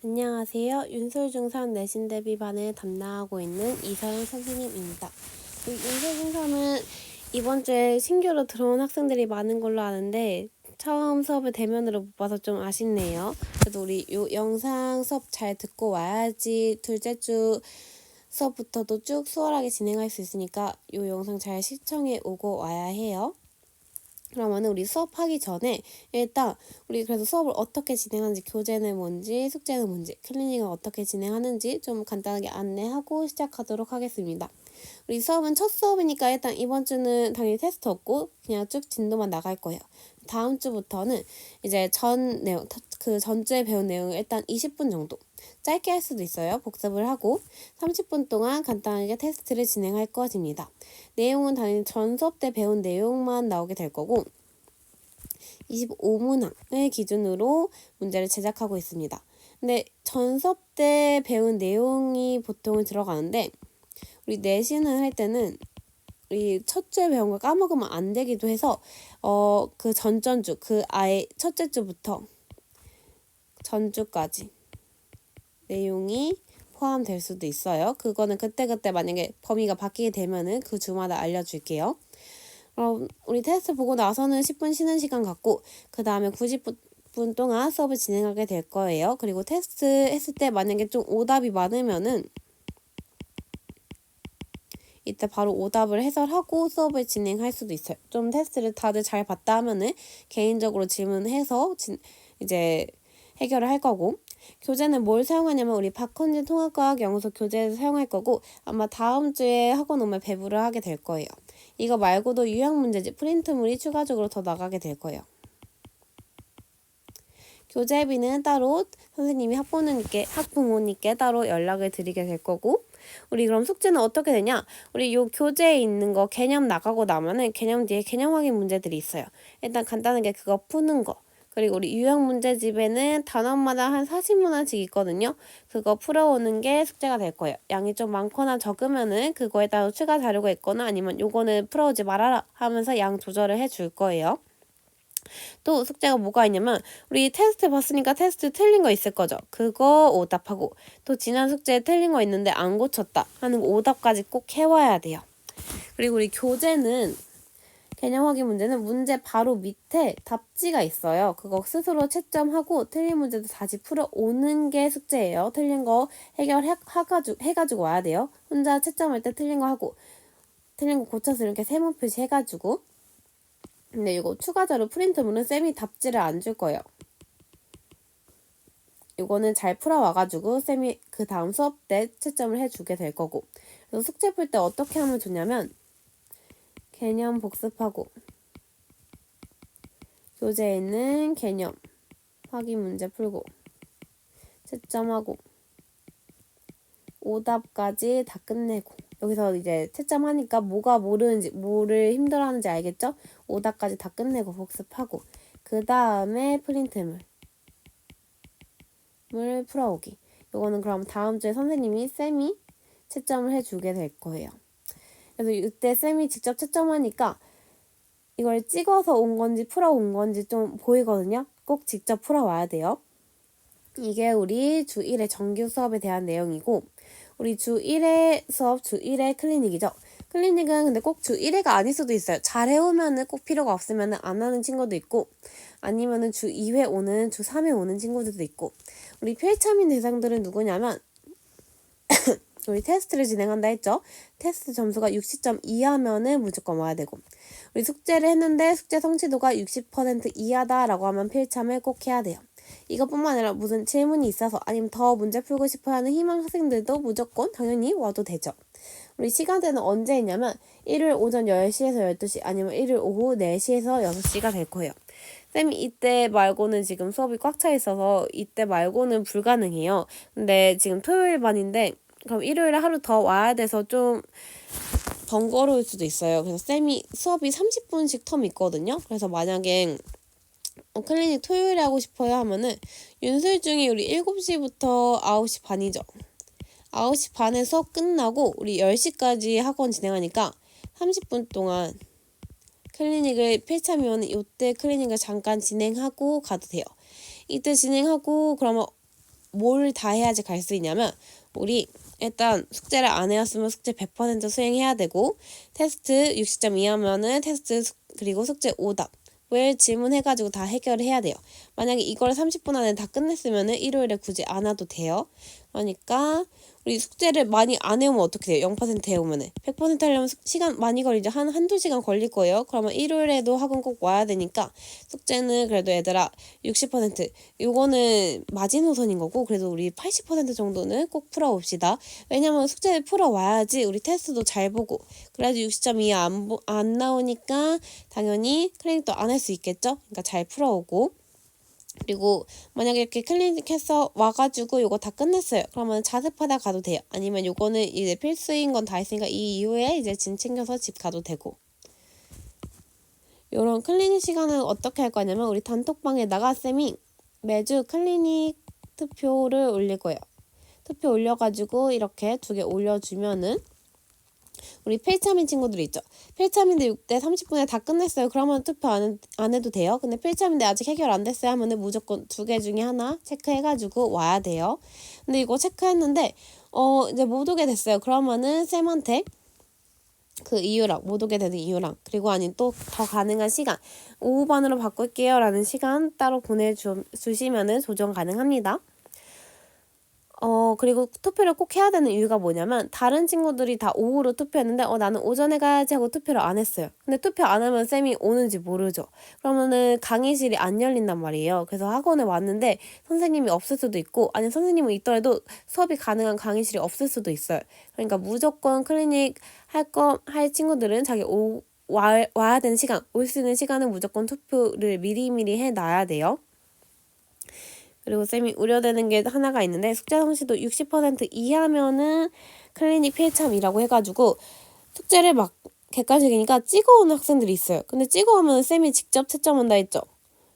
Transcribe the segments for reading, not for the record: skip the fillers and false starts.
안녕하세요. 윤솔중3 내신 대비반을 담당하고 있는 이서연 선생님입니다. 윤솔중3은 이번 주에 신규로 들어온 학생들이 많은 걸로 아는데 처음 수업을 대면으로 못 봐서 좀 아쉽네요. 그래도 우리 요 영상 수업 잘 듣고 와야지 둘째 주 수업부터도 쭉 수월하게 진행할 수 있으니까 요 영상 잘 시청해 오고 와야 해요. 그러면 우리 수업하기 전에 일단 우리 그래서 수업을 어떻게 진행하는지, 교재는 뭔지, 숙제는 뭔지, 클리닉은 어떻게 진행하는지 좀 간단하게 안내하고 시작하도록 하겠습니다. 우리 수업은 첫 수업이니까 일단 이번 주는 당연히 테스트 없고 그냥 쭉 진도만 나갈 거예요. 다음 주부터는 이제 그 전주에 배운 내용을 일단 20분 정도 짧게 할 수도 있어요. 복습을 하고 30분 동안 간단하게 테스트를 진행할 것입니다. 내용은 당연히 전 수업 때 배운 내용만 나오게 될 거고 25문항을 기준으로 문제를 제작하고 있습니다. 근데 전 수업 때 배운 내용이 보통은 들어가는데 우리 내신을 할 때는 우리 첫 주에 배운 걸 까먹으면 안 되기도 해서 그 전전주 그 아예 첫째 주부터 전주까지 내용이 포함될 수도 있어요. 그거는 그때그때 만약에 범위가 바뀌게 되면은 그 주마다 알려줄게요. 그럼 우리 테스트 보고 나서는 10분 쉬는 시간 갖고 그 다음에 90분 동안 수업을 진행하게 될 거예요. 그리고 테스트 했을 때 만약에 좀 오답이 많으면은 이때 바로 오답을 해설하고 수업을 진행할 수도 있어요. 좀 테스트를 다들 잘 봤다 하면은 개인적으로 질문해서 이제 해결을 할 거고 교재는 뭘 사용하냐면 우리 박헌진 통합과학 영어소 교재에서 사용할 거고 아마 다음 주에 학원 오면 배부를 하게 될 거예요. 이거 말고도 유형 문제집, 프린트물이 추가적으로 더 나가게 될 거예요. 교재비는 따로 선생님이 학부모님께 따로 연락을 드리게 될 거고 우리 그럼 숙제는 어떻게 되냐? 우리 요 교재에 있는 거 개념 나가고 나면은 개념 뒤에 개념 확인 문제들이 있어요. 일단 간단하게 그거 푸는 거. 그리고 우리 유형 문제집에는 단원마다 한 40문항씩 있거든요. 그거 풀어오는 게 숙제가 될 거예요. 양이 좀 많거나 적으면은 그거에 따라 추가 자료가 있거나 아니면 요거는 풀어오지 말아라 하면서 양 조절을 해줄 거예요. 또 숙제가 뭐가 있냐면 우리 테스트 봤으니까 테스트 틀린 거 있을 거죠. 그거 오답하고 또 지난 숙제에 틀린 거 있는데 안 고쳤다 하는 거 오답까지 꼭 해와야 돼요. 그리고 우리 교재는 개념 확인 문제는 문제 바로 밑에 답지가 있어요. 그거 스스로 채점하고 틀린 문제도 다시 풀어오는 게 숙제예요. 틀린 거 해가지고 와야 돼요. 혼자 채점할 때 틀린 거 하고 틀린 거 고쳐서 이렇게 세모 표시 해가지고 근데 이거 추가자료 프린트물은 쌤이 답지를 안 줄 거예요. 이거는 잘 풀어와가지고 쌤이 그 다음 수업 때 채점을 해주게 될 거고 그래서 숙제 풀 때 어떻게 하면 좋냐면 개념 복습하고 교재에 있는 개념 확인 문제 풀고 채점하고 오답까지 다 끝내고 여기서 이제 채점하니까 뭐가 모르는지 뭐를 힘들어하는지 알겠죠? 오답까지 다 끝내고 복습하고 그 다음에 프린트물 물 풀어오기. 요거는 그럼 다음 주에 쌤이 채점을 해주게 될 거예요. 그래서 이때 쌤이 직접 채점하니까 이걸 찍어서 온 건지 풀어온 건지 좀 보이거든요. 꼭 직접 풀어와야 돼요. 이게 우리 주1의 정규 수업에 대한 내용이고 우리 주1의 수업, 주1의 클리닉이죠. 클리닉은 근데 꼭 주1회가 아닐 수도 있어요. 잘 해오면은 꼭 필요가 없으면은 안 하는 친구도 있고 아니면은 주2회 오는, 주3회 오는 친구들도 있고 우리 필참인 대상들은 누구냐면 우리 테스트를 진행한다 했죠. 테스트 점수가 60점 이하면은 무조건 와야 되고 우리 숙제를 했는데 숙제 성취도가 60% 이하다라고 하면 필참을 꼭 해야 돼요. 이것뿐만 아니라 무슨 질문이 있어서 아니면 더 문제 풀고 싶어하는 희망 학생들도 무조건 당연히 와도 되죠. 우리 시간대는 언제 있냐면 일요일 오전 10시에서 12시 아니면 일요일 오후 4시에서 6시가 될 거예요. 쌤이 이때 말고는 지금 수업이 꽉 차 있어서 이때 말고는 불가능해요. 근데 지금 토요일 반인데 그럼 일요일에 하루 더 와야 돼서 좀 번거로울 수도 있어요. 그래서 쌤이 수업이 30분씩 텀 있거든요. 그래서 만약에 클리닉 토요일에 하고 싶어요 하면은 윤슬중이 우리 7시부터 9시 반이죠. 9시 반에 수업 끝나고 우리 10시까지 학원 진행하니까 30분 동안 클리닉을 필참이면 이때 클리닉을 잠깐 진행하고 가도 돼요. 이때 진행하고 그러면 뭘 다 해야지 갈 수 있냐면 우리 일단 숙제를 안 해왔으면 숙제 100% 수행해야 되고 테스트 60점 이하면은 테스트 그리고 숙제 오답을 질문해가지고 다 해결을 해야 돼요. 만약에 이걸 30분 안에 다 끝냈으면은 일요일에 굳이 안 와도 돼요. 그러니까 우리 숙제를 많이 안 해오면 어떻게 돼요? 0% 해오면은 100% 하려면 시간 많이 걸리죠. 한두 시간 걸릴 거예요. 그러면 일요일에도 학원 꼭 와야 되니까 숙제는 그래도 얘들아 60% 요거는 마지노선인 거고 그래도 우리 80% 정도는 꼭 풀어봅시다. 왜냐면 숙제를 풀어와야지 우리 테스트도 잘 보고 그래야지 60점 이하 안 나오니까 당연히 클리닉도 안 할 수 있겠죠? 그러니까 잘 풀어오고 그리고 만약에 이렇게 클리닉 해서 와가지고 요거 다 끝냈어요. 그러면 자습하다 가도 돼요. 아니면 요거는 이제 필수인 건 다 했으니까 이 이후에 이제 진 챙겨서 집 가도 되고. 요런 클리닉 시간은 어떻게 할 거냐면 우리 단톡방에다가 쌤이 매주 클리닉 투표를 올릴 거예요. 투표 올려가지고 이렇게 2개 올려주면은 우리 필참인 친구들 있죠. 필참인데 6대 30분에 다 끝냈어요. 그러면 투표 안 해도 돼요. 근데 필참인데 아직 해결 안 됐어요 하면은 무조건 2개 중에 하나 체크해가지고 와야 돼요. 근데 이거 체크했는데 이제 못 오게 됐어요. 그러면은 쌤한테 그 이유랑 못 오게 되는 이유랑 그리고 아닌 또 더 가능한 시간 오후 반으로 바꿀게요 라는 시간 따로 보내주시면은 조정 가능합니다. 그리고 투표를 꼭 해야 되는 이유가 뭐냐면 다른 친구들이 다 오후로 투표했는데 나는 오전에 가야지 하고 투표를 안 했어요. 근데 투표 안 하면 쌤이 오는지 모르죠. 그러면은 강의실이 안 열린단 말이에요. 그래서 학원에 왔는데 선생님이 없을 수도 있고 아니 선생님은 있더라도 수업이 가능한 강의실이 없을 수도 있어요. 그러니까 무조건 클리닉 할 친구들은 자기 와야 되는 시간, 올 수 있는 시간은 무조건 투표를 미리미리 해놔야 돼요. 그리고 쌤이 우려되는 게 하나가 있는데 숙제 성취도 60% 이하면은 클리닉 필참이라고 해가지고 숙제를 막 객관식이니까 찍어오는 학생들이 있어요. 근데 찍어오면 쌤이 직접 채점한다 했죠.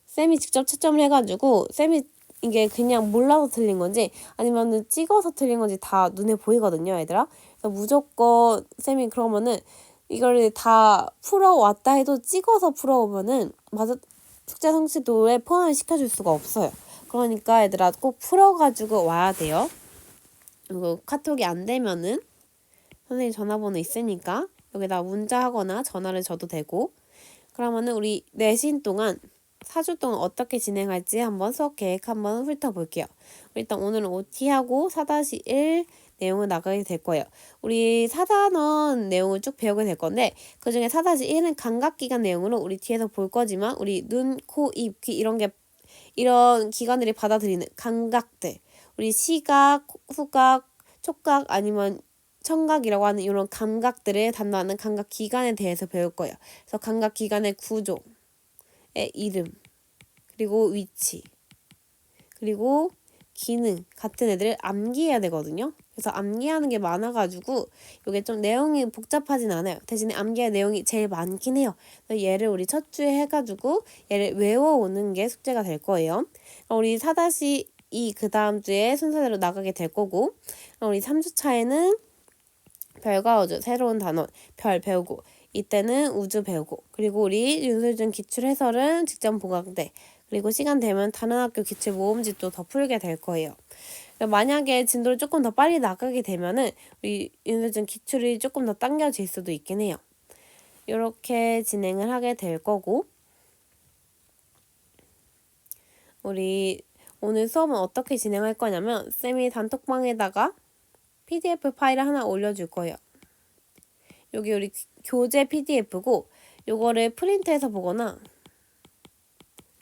쌤이 직접 채점을 해가지고 쌤이 이게 그냥 몰라서 틀린 건지 아니면은 찍어서 틀린 건지 다 눈에 보이거든요, 얘들아. 그래서 무조건 쌤이 그러면은 이걸 다 풀어왔다 해도 찍어서 풀어오면은 숙제 성취도에 포함을 시켜줄 수가 없어요. 그러니까 얘들아 꼭 풀어가지고 와야 돼요. 그리고 카톡이 안 되면은 선생님 전화번호 있으니까 여기다 문자하거나 전화를 줘도 되고 그러면은 우리 내신 동안 4주 동안 어떻게 진행할지 한번 수업 계획 한번 훑어볼게요. 일단 오늘은 OT하고 4-1 내용을 나가게 될 거예요. 우리 4단원 내용을 쭉 배우게 될 건데 그중에 4-1은 감각기관 내용으로 우리 뒤에서 볼 거지만 우리 눈, 코, 입, 귀 이런 기관들이 받아들이는 감각들 우리 시각, 후각, 촉각 아니면 청각이라고 하는 이런 감각들을 담당하는 감각기관에 대해서 배울 거예요. 그래서 감각기관의 구조의 이름 그리고 위치 그리고 기능 같은 애들을 암기해야 되거든요. 그래서 암기하는 게 많아가지고 이게 좀 내용이 복잡하진 않아요. 대신에 암기할 내용이 제일 많긴 해요. 그래서 얘를 우리 첫 주에 해가지고 얘를 외워오는 게 숙제가 될 거예요. 우리 4-2 그 다음 주에 순서대로 나가게 될 거고 우리 3주 차에는 별과 우주 새로운 단원 별 배우고 이때는 우주 배우고 그리고 우리 윤술준 기출해설은 직전 보강대 그리고 시간 되면 다른 학교 기출 모음집도 더 풀게 될 거예요. 만약에 진도를 조금 더 빨리 나가게 되면은 우리 윤술준 기출이 조금 더 당겨질 수도 있긴 해요. 이렇게 진행을 하게 될 거고 우리 오늘 수업은 어떻게 진행할 거냐면 쌤이 단톡방에다가 PDF 파일을 하나 올려줄 거예요. 여기 우리 교재 PDF고 요거를 프린트해서 보거나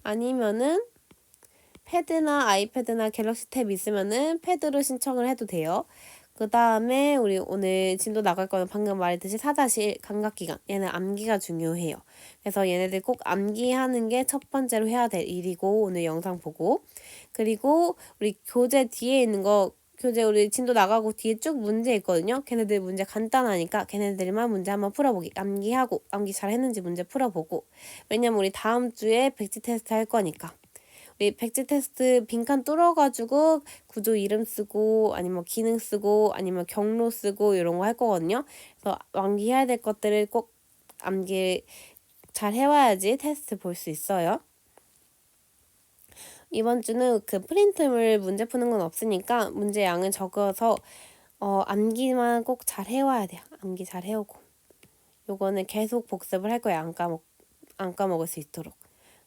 아니면은 패드나 아이패드나 갤럭시 탭 있으면은 패드로 신청을 해도 돼요. 그 다음에 우리 오늘 진도 나갈 거는 방금 말했듯이 4-1 감각기관 얘는 암기가 중요해요. 그래서 얘네들 꼭 암기하는 게 첫 번째로 해야 될 일이고 오늘 영상 보고 그리고 우리 교재 뒤에 있는 거 교재 우리 진도 나가고 뒤에 쭉 문제 있거든요. 걔네들 문제 간단하니까 걔네들만 문제 한번 풀어보기 암기하고 암기 잘 했는지 문제 풀어보고 왜냐면 우리 다음 주에 백지 테스트 할 거니까 우리 백지 테스트 빈칸 뚫어가지고 구조 이름 쓰고 아니면 기능 쓰고 아니면 경로 쓰고 이런 거 할 거거든요. 그래서 암기해야 될 것들을 꼭 암기 잘 해와야지 테스트 볼 수 있어요. 이번 주는 그 프린트물 문제 푸는 건 없으니까 문제 양을 적어서 암기만 꼭 잘 해와야 돼요. 암기 잘 해오고. 요거는 계속 복습을 할 거예요. 안 까먹을 수 있도록.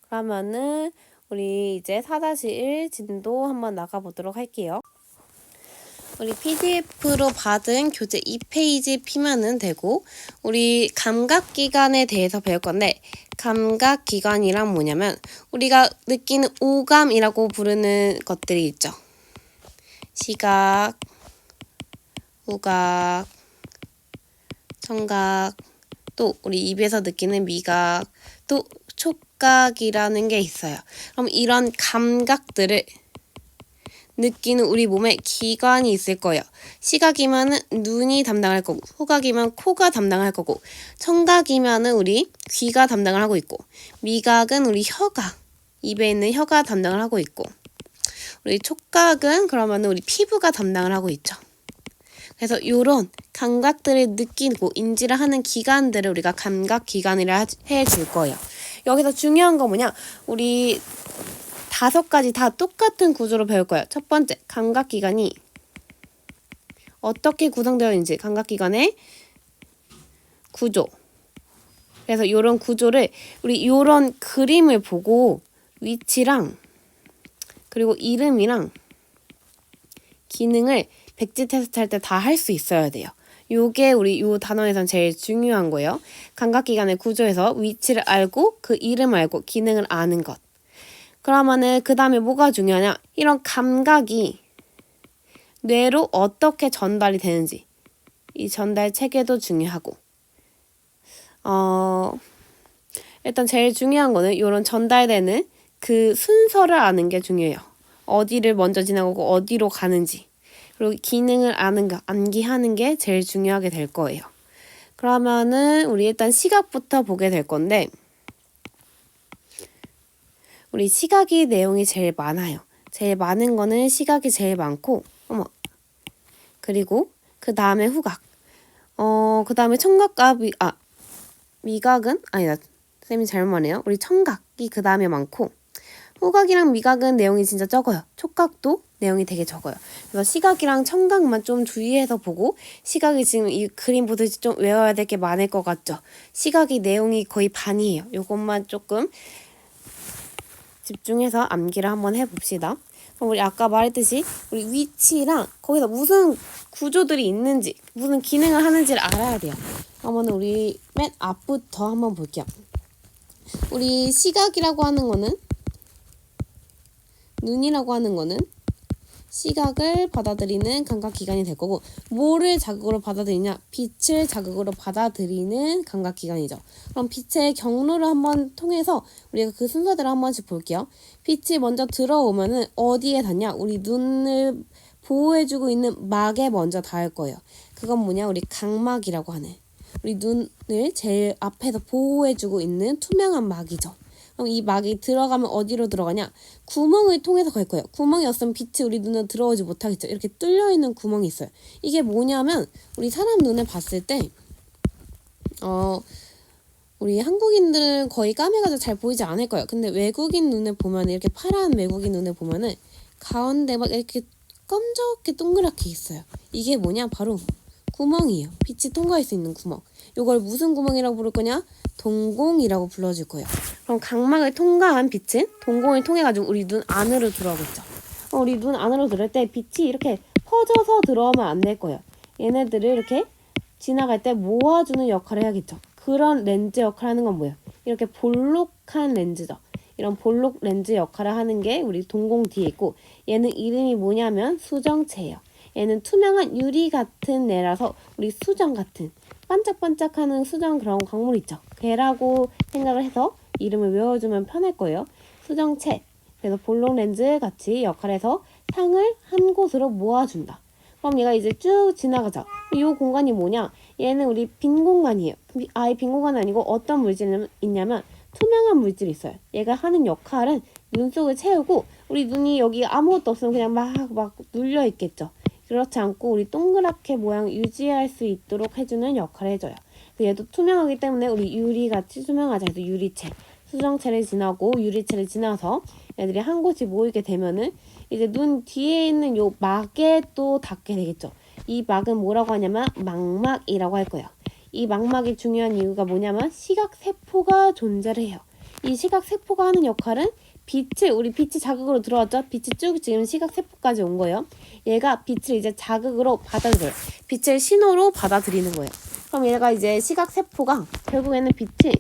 그러면은 우리 이제 4-1 진도 한번 나가보도록 할게요. 우리 PDF로 받은 교재 2페이지 피면은 되고, 우리 감각기관에 대해서 배울 건데, 감각기관이란 뭐냐면 우리가 느끼는 오감이라고 부르는 것들이 있죠. 시각, 후각, 청각, 또 우리 입에서 느끼는 미각, 또 촉각이라는 게 있어요. 그럼 이런 감각들을 느끼는 우리 몸에 기관이 있을 거예요. 시각이면 눈이 담당할 거고, 후각이면 코가 담당할 거고, 청각이면 우리 귀가 담당을 하고 있고, 미각은 우리 혀가, 입에 있는 혀가 담당을 하고 있고, 우리 촉각은 그러면 우리 피부가 담당을 하고 있죠. 그래서 이런 감각들을 느끼고 인지를 하는 기관들을 우리가 감각기관이라 해줄 거예요. 여기서 중요한 거 뭐냐? 우리 5가지 다 똑같은 구조로 배울 거예요. 첫 번째, 감각기관이 어떻게 구성되어 있는지, 감각기관의 구조. 그래서 이런 구조를 우리 이런 그림을 보고 위치랑 그리고 이름이랑 기능을 백지 테스트 할 때 다 할 수 있어야 돼요. 요게 우리 요 단원에선 제일 중요한 거예요. 감각기관의 구조에서 위치를 알고 그 이름 알고 기능을 아는 것. 그러면은 그 다음에 뭐가 중요하냐? 이런 감각이 뇌로 어떻게 전달이 되는지, 이 전달 체계도 중요하고, 일단 제일 중요한 거는 이런 전달되는 그 순서를 아는 게 중요해요. 어디를 먼저 지나가고 어디로 가는지, 그리고 기능을 아는 거, 암기하는 게 제일 중요하게 될 거예요. 그러면은 우리 일단 시각부터 보게 될 건데, 우리 시각이 내용이 제일 많아요. 제일 많은 거는 시각이 제일 많고, 그리고 그 다음에 후각. 그 다음에 청각과 미각은? 아니다. 쌤이 잘못 말해요. 우리 청각이 그 다음에 많고, 후각이랑 미각은 내용이 진짜 적어요. 촉각도 내용이 되게 적어요. 그래서 시각이랑 청각만 좀 주의해서 보고, 시각이 지금 이 그림 보듯이 좀 외워야 될 게 많을 것 같죠? 시각이 내용이 거의 반이에요. 요것만 조금 집중해서 암기를 한번 해봅시다. 그럼 우리 아까 말했듯이 우리 위치랑 거기서 무슨 구조들이 있는지, 무슨 기능을 하는지를 알아야 돼요. 그러면 우리 맨 앞부터 한번 볼게요. 우리 시각이라고 하는 거는, 눈이라고 하는 거는 시각을 받아들이는 감각기관이 될 거고, 뭐를 자극으로 받아들이냐? 빛을 자극으로 받아들이는 감각기관이죠. 그럼 빛의 경로를 한번 통해서 우리가 그 순서대로 한 번씩 볼게요. 빛이 먼저 들어오면은 어디에 닿냐? 우리 눈을 보호해주고 있는 막에 먼저 닿을 거예요. 그건 뭐냐? 우리 각막이라고 하는, 우리 눈을 제일 앞에서 보호해주고 있는 투명한 막이죠. 그럼 이 막이 들어가면 어디로 들어가냐? 구멍을 통해서 갈 거예요. 구멍이 없으면 빛이 우리 눈에 들어오지 못하겠죠. 이렇게 뚫려있는 구멍이 있어요. 이게 뭐냐면 우리 사람 눈에 봤을 때 우리 한국인들은 거의 까매가지고 잘 보이지 않을 거예요. 근데 외국인 눈에 보면, 이렇게 파란 외국인 눈에 보면은 가운데 막 이렇게 검적게 동그랗게 있어요. 이게 뭐냐? 바로 구멍이에요. 빛이 통과할 수 있는 구멍. 이걸 무슨 구멍이라고 부를 거냐? 동공이라고 불러줄 거예요. 그럼 각막을 통과한 빛은 동공을 통해가지고 우리 눈 안으로 들어오겠죠. 우리 눈 안으로 들어올 때 빛이 이렇게 퍼져서 들어오면 안 될 거예요. 얘네들을 이렇게 지나갈 때 모아주는 역할을 해야겠죠. 그런 렌즈 역할을 하는 건 뭐예요? 이렇게 볼록한 렌즈죠. 이런 볼록 렌즈 역할을 하는 게 우리 동공 뒤에 있고, 얘는 이름이 뭐냐면 수정체예요. 얘는 투명한 유리 같은 애라서 우리 수정 같은 반짝반짝하는 수정 그런 광물 있죠. 걔라고 생각을 해서 이름을 외워주면 편할 거예요. 수정체. 그래서 볼록 렌즈 같이 역할해서 상을 한 곳으로 모아준다. 그럼 얘가 이제 쭉 지나가자. 이 공간이 뭐냐? 얘는 우리 빈 공간이에요. 아예 빈 공간은 아니고 어떤 물질이 있냐면 투명한 물질이 있어요. 얘가 하는 역할은 눈 속을 채우고, 우리 눈이 여기 아무것도 없으면 그냥 막 눌려 있겠죠. 그렇지 않고 우리 동그랗게 모양 유지할 수 있도록 해주는 역할을 해줘요. 얘도 투명하기 때문에 우리 유리같이 투명하자 해서 유리체, 수정체를 지나고 유리체를 지나서 애들이 한 곳이 모이게 되면은 이제 눈 뒤에 있는 요 막에 또 닿게 되겠죠. 이 막은 뭐라고 하냐면 망막이라고 할 거예요. 이 망막이 중요한 이유가 뭐냐면 시각세포가 존재를 해요. 이 시각세포가 하는 역할은 우리 빛이 자극으로 들어왔죠? 빛이 쭉 지금 시각세포까지 온 거예요. 얘가 빛을 이제 자극으로 받아들여요. 빛을 신호로 받아들이는 거예요. 그럼 얘가 이제 시각세포가 결국에는 빛이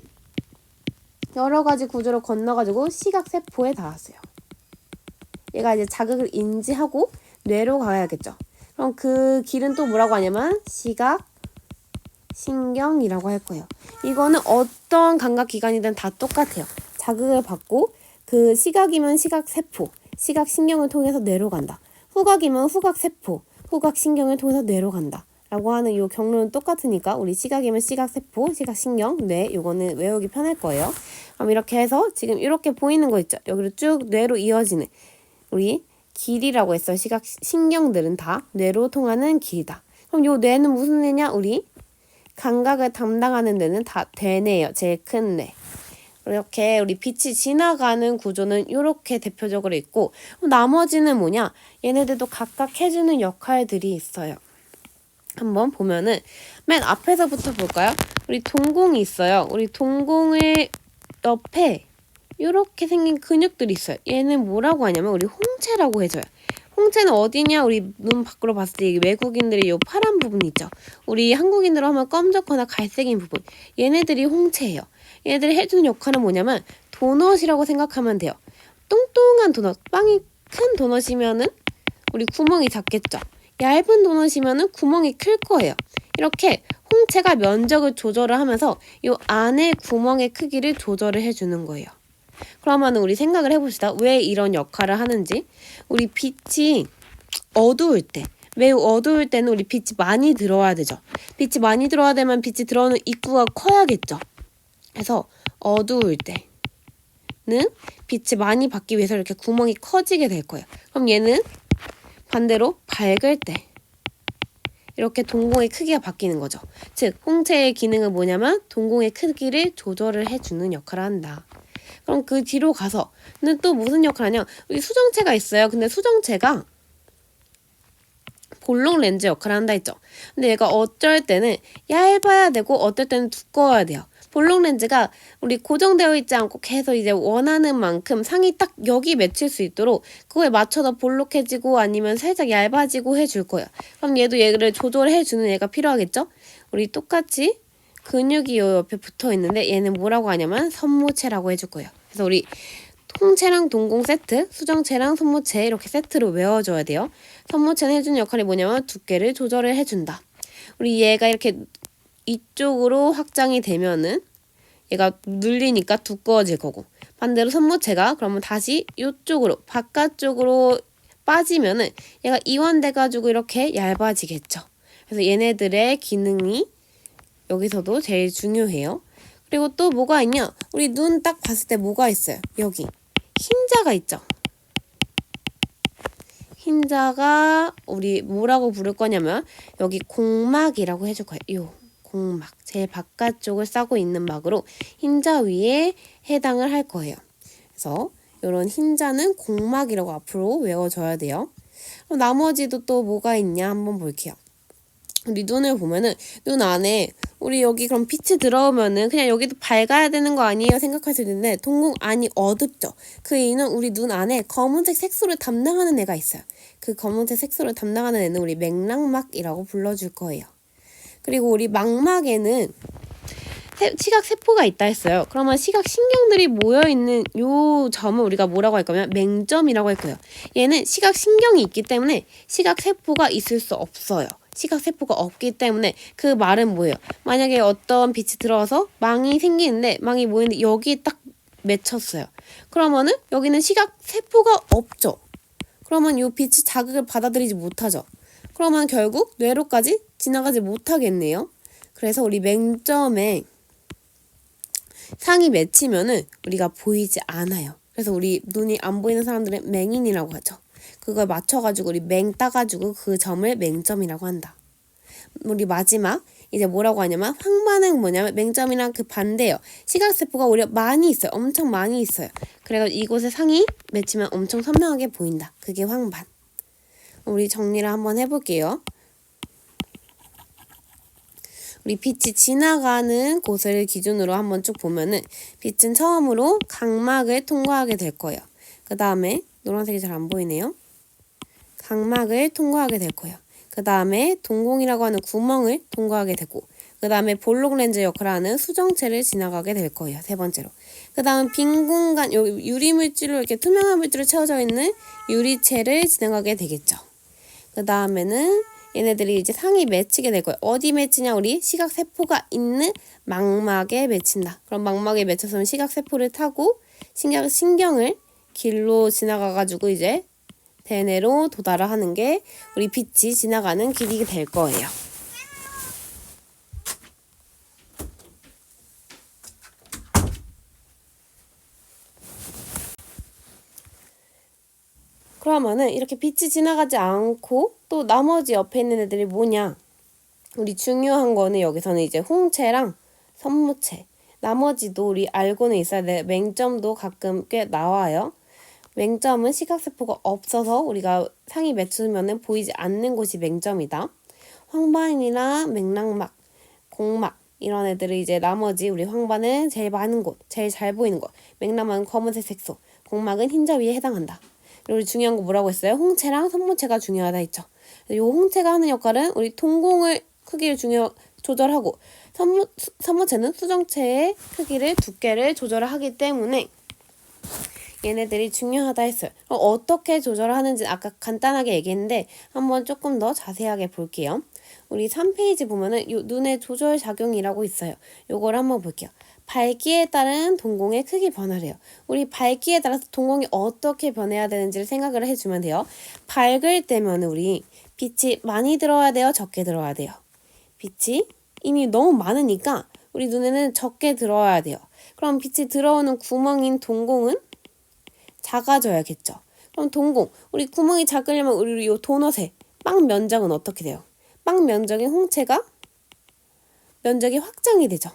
여러 가지 구조를 건너가지고 시각세포에 닿았어요. 얘가 이제 자극을 인지하고 뇌로 가야겠죠. 그럼 그 길은 또 뭐라고 하냐면 시각신경이라고 할 거예요. 이거는 어떤 감각기관이든 다 똑같아요. 자극을 받고 그 시각이면 시각세포, 시각신경을 통해서 뇌로 간다. 후각이면 후각세포, 후각신경을 통해서 뇌로 간다. 라고 하는 이 경로는 똑같으니까 우리 시각이면 시각세포, 시각신경, 뇌 이거는 외우기 편할 거예요. 그럼 이렇게 해서 지금 이렇게 보이는 거 있죠. 여기로 쭉 뇌로 이어지는 우리 길이라고 했어요. 시각신경들은 다 뇌로 통하는 길이다. 그럼 요 뇌는 무슨 뇌냐? 우리 감각을 담당하는 뇌는 다 대뇌예요. 제일 큰 뇌. 이렇게 우리 빛이 지나가는 구조는 이렇게 대표적으로 있고 나머지는 뭐냐? 얘네들도 각각 해주는 역할들이 있어요. 한번 보면은 맨 앞에서부터 볼까요? 우리 동공이 있어요. 우리 동공의 옆에 이렇게 생긴 근육들이 있어요. 얘는 뭐라고 하냐면 우리 홍채라고 해줘요. 홍채는 어디냐? 우리 눈 밖으로 봤을 때 외국인들이 이 파란 부분 있죠. 우리 한국인으로 하면 검정거나 갈색인 부분. 얘네들이 홍채예요. 얘네들이 해주는 역할은 뭐냐면 도넛이라고 생각하면 돼요. 뚱뚱한 도넛, 빵이 큰 도넛이면은 우리 구멍이 작겠죠. 얇은 도넛이면은 구멍이 클 거예요. 이렇게 홍채가 면적을 조절을 하면서 이 안에 구멍의 크기를 조절을 해주는 거예요. 그러면 우리 생각을 해봅시다. 왜 이런 역할을 하는지. 우리 빛이 어두울 때, 매우 어두울 때는 우리 빛이 많이 들어와야 되죠. 빛이 많이 들어와야 되면 빛이 들어오는 입구가 커야겠죠. 그래서 어두울 때는 빛이 많이 받기 위해서 이렇게 구멍이 커지게 될 거예요. 그럼 얘는 반대로 밝을 때 이렇게 동공의 크기가 바뀌는 거죠. 즉 홍채의 기능은 뭐냐면 동공의 크기를 조절을 해주는 역할을 한다. 그럼 그 뒤로 가서는 또 무슨 역할을 하냐? 우리 수정체가 있어요. 근데 수정체가 볼록 렌즈 역할을 한다 했죠. 근데 얘가 어쩔 때는 얇아야 되고 어떨 때는 두꺼워야 돼요. 볼록 렌즈가 우리 고정되어 있지 않고 계속 이제 원하는 만큼 상이 딱 여기 맺힐 수 있도록 그거에 맞춰서 볼록해지고 아니면 살짝 얇아지고 해줄 거예요. 그럼 얘도 얘를 조절해주는 애가 필요하겠죠? 우리 똑같이 근육이 요 옆에 붙어 있는데 얘는 뭐라고 하냐면 선모체라고 해줄 거예요. 그래서 우리 홍채랑 동공 세트, 수정체랑 선모체 이렇게 세트로 외워줘야 돼요. 선모체는 해주는 역할이 뭐냐면 두께를 조절을 해준다. 우리 얘가 이렇게 이쪽으로 확장이 되면은 얘가 눌리니까 두꺼워질 거고 반대로 선모체가 그러면 다시 이쪽으로 바깥쪽으로 빠지면은 얘가 이완돼 가지고 이렇게 얇아지겠죠. 그래서 얘네들의 기능이 여기서도 제일 중요해요. 그리고 또 뭐가 있냐? 우리 눈 딱 봤을 때 뭐가 있어요? 여기 흰자가 있죠. 흰자가 우리 뭐라고 부를 거냐면 여기 공막이라고 해줄 거예요. 요 공막, 제일 바깥쪽을 싸고 있는 막으로 흰자 위에 해당을 할 거예요. 그래서 이런 흰자는 공막이라고 앞으로 외워줘야 돼요. 그럼 나머지도 또 뭐가 있냐 한번 볼게요. 우리 눈을 보면은 눈 안에 우리 여기 그럼 빛이 들어오면은 그냥 여기도 밝아야 되는 거 아니에요 생각할 수 있는데 동공 안이 어둡죠. 그 이유는 우리 눈 안에 검은색 색소를 담당하는 애가 있어요. 그 검은색 색소를 담당하는 애는 우리 맥락막이라고 불러줄 거예요. 그리고 우리 망막에는 시각세포가 있다 했어요. 그러면 시각신경들이 모여있는 요 점을 우리가 뭐라고 할 거면 맹점이라고 할 거예요. 얘는 시각신경이 있기 때문에 시각세포가 있을 수 없어요. 시각세포가 없기 때문에 그 말은 뭐예요? 만약에 어떤 빛이 들어와서 망이 생기는데 망이 모이는데 여기 딱 맺혔어요. 그러면은 여기는 시각세포가 없죠. 그러면 이 빛이 자극을 받아들이지 못하죠. 그러면 결국 뇌로까지 지나가지 못하겠네요. 그래서 우리 맹점에 상이 맺히면은 우리가 보이지 않아요. 그래서 우리 눈이 안 보이는 사람들은 맹인이라고 하죠. 그걸 맞춰가지고 우리 맹 따가지고 그 점을 맹점이라고 한다. 우리 마지막 이제 뭐라고 하냐면 황반은 뭐냐면 맹점이랑 그 반대예요. 시각세포가 오히려 많이 있어요. 엄청 많이 있어요. 그래서 이곳에 상이 맺히면 엄청 선명하게 보인다. 그게 황반. 우리 정리를 한번 해볼게요. 우리 빛이 지나가는 곳을 기준으로 한번 쭉 보면은 빛은 처음으로 각막을 통과하게 될 거예요. 그 다음에 노란색이 잘 안 보이네요. 각막을 통과하게 될 거예요. 그 다음에 동공이라고 하는 구멍을 통과하게 되고 그 다음에 볼록 렌즈 역할을 하는 수정체를 지나가게 될 거예요. 세 번째로. 그 다음 빈 공간, 여기 유리물질로 이렇게 투명한 물질로 채워져 있는 유리체를 지나가게 되겠죠. 그 다음에는 얘네들이 이제 상이 맺히게 될 거예요. 어디 맺히냐? 우리 시각세포가 있는 망막에 맺힌다. 그럼 망막에 맺혔으면 시각세포를 타고 신경을 길로 지나가가지고 이제 대뇌로 도달을 하는 게 우리 빛이 지나가는 길이 될 거예요. 그러면은 이렇게 빛이 지나가지 않고 또 나머지 옆에 있는 애들이 뭐냐? 우리 중요한 거는 여기서는 이제 홍채랑 선무채. 나머지도 우리 알고는 있어야 돼. 맹점도 가끔 꽤 나와요. 맹점은 시각세포가 없어서 우리가 상이 맺히면은 보이지 않는 곳이 맹점이다. 황반이나 맥락막, 공막 이런 애들은 이제 나머지 우리 황반은 제일 많은 곳, 제일 잘 보이는 곳, 맥락막은 검은색 색소, 공막은 흰자 위에 해당한다. 그리고 우리 중요한 거 뭐라고 했어요? 홍채랑 선무채가 중요하다 했죠. 이 홍채가 하는 역할은 우리 동공을 크기를 조절하고 선무채는 수정체의 크기를 두께를 조절하기 때문에 얘네들이 중요하다 했어요. 그럼 어떻게 조절하는지 아까 간단하게 얘기했는데 한번 조금 더 자세하게 볼게요. 우리 3페이지 보면은 요 눈의 조절 작용이라고 있어요. 요걸 한번 볼게요. 밝기에 따른 동공의 크기 변화래요. 우리 밝기에 따라서 동공이 어떻게 변해야 되는지를 생각을 해주면 돼요. 밝을 때면 우리 빛이 많이 들어와야 돼요? 적게 들어와야 돼요? 빛이 이미 너무 많으니까 우리 눈에는 적게 들어와야 돼요. 그럼 빛이 들어오는 구멍인 동공은 작아져야겠죠. 그럼 동공, 우리 구멍이 작으려면 우리 요 도넛의 빵 면적은 어떻게 돼요? 빵 면적인 홍채가 면적이 확장이 되죠.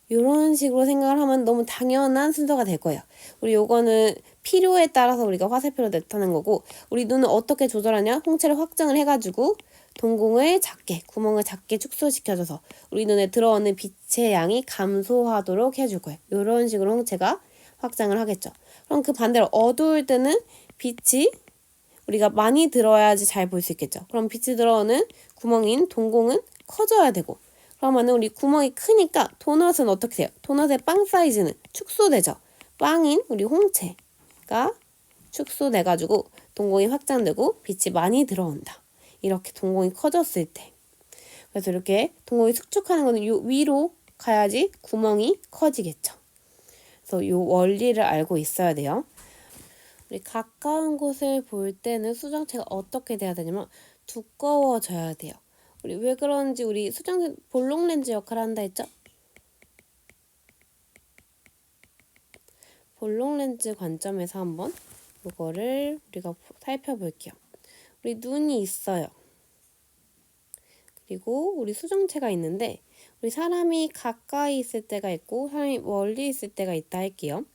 이런 식으로 생각을 하면 너무 당연한 순서가 될 거예요. 우리 요거는 필요에 따라서 우리가 화살표로 나타낸 거고 우리 눈은 어떻게 조절하냐? 홍채를 확장을 해가지고 동공을 작게, 구멍을 작게 축소시켜줘서 우리 눈에 들어오는 빛의 양이 감소하도록 해줄 거예요. 이런 식으로 홍채가 확장을 하겠죠. 그럼 그 반대로 어두울 때는 빛이 우리가 많이 들어야지 잘 볼 수 있겠죠. 그럼 빛이 들어오는 구멍인 동공은 커져야 되고 그러면은 우리 구멍이 크니까 도넛은 어떻게 돼요? 도넛의 빵 사이즈는 축소되죠. 빵인 우리 홍채가 축소돼가지고 동공이 확장되고 빛이 많이 들어온다. 이렇게 동공이 커졌을 때. 그래서 이렇게 동공이 수축하는 거는 요 위로 가야지 구멍이 커지겠죠. 그래서 이 원리를 알고 있어야 돼요. 우리 가까운 곳을 볼 때는 수정체가 어떻게 돼야 되냐면 두꺼워져야 돼요. 우리 왜 그런지 우리 수정체 볼록 렌즈 역할을 한다 했죠? 볼록 렌즈 관점에서 한번 이거를 우리가 살펴볼게요. 우리 눈이 있어요. 그리고 우리 수정체가 있는데 우리 사람이 가까이 있을 때가 있고 사람이 멀리 있을 때가 있다 할게요.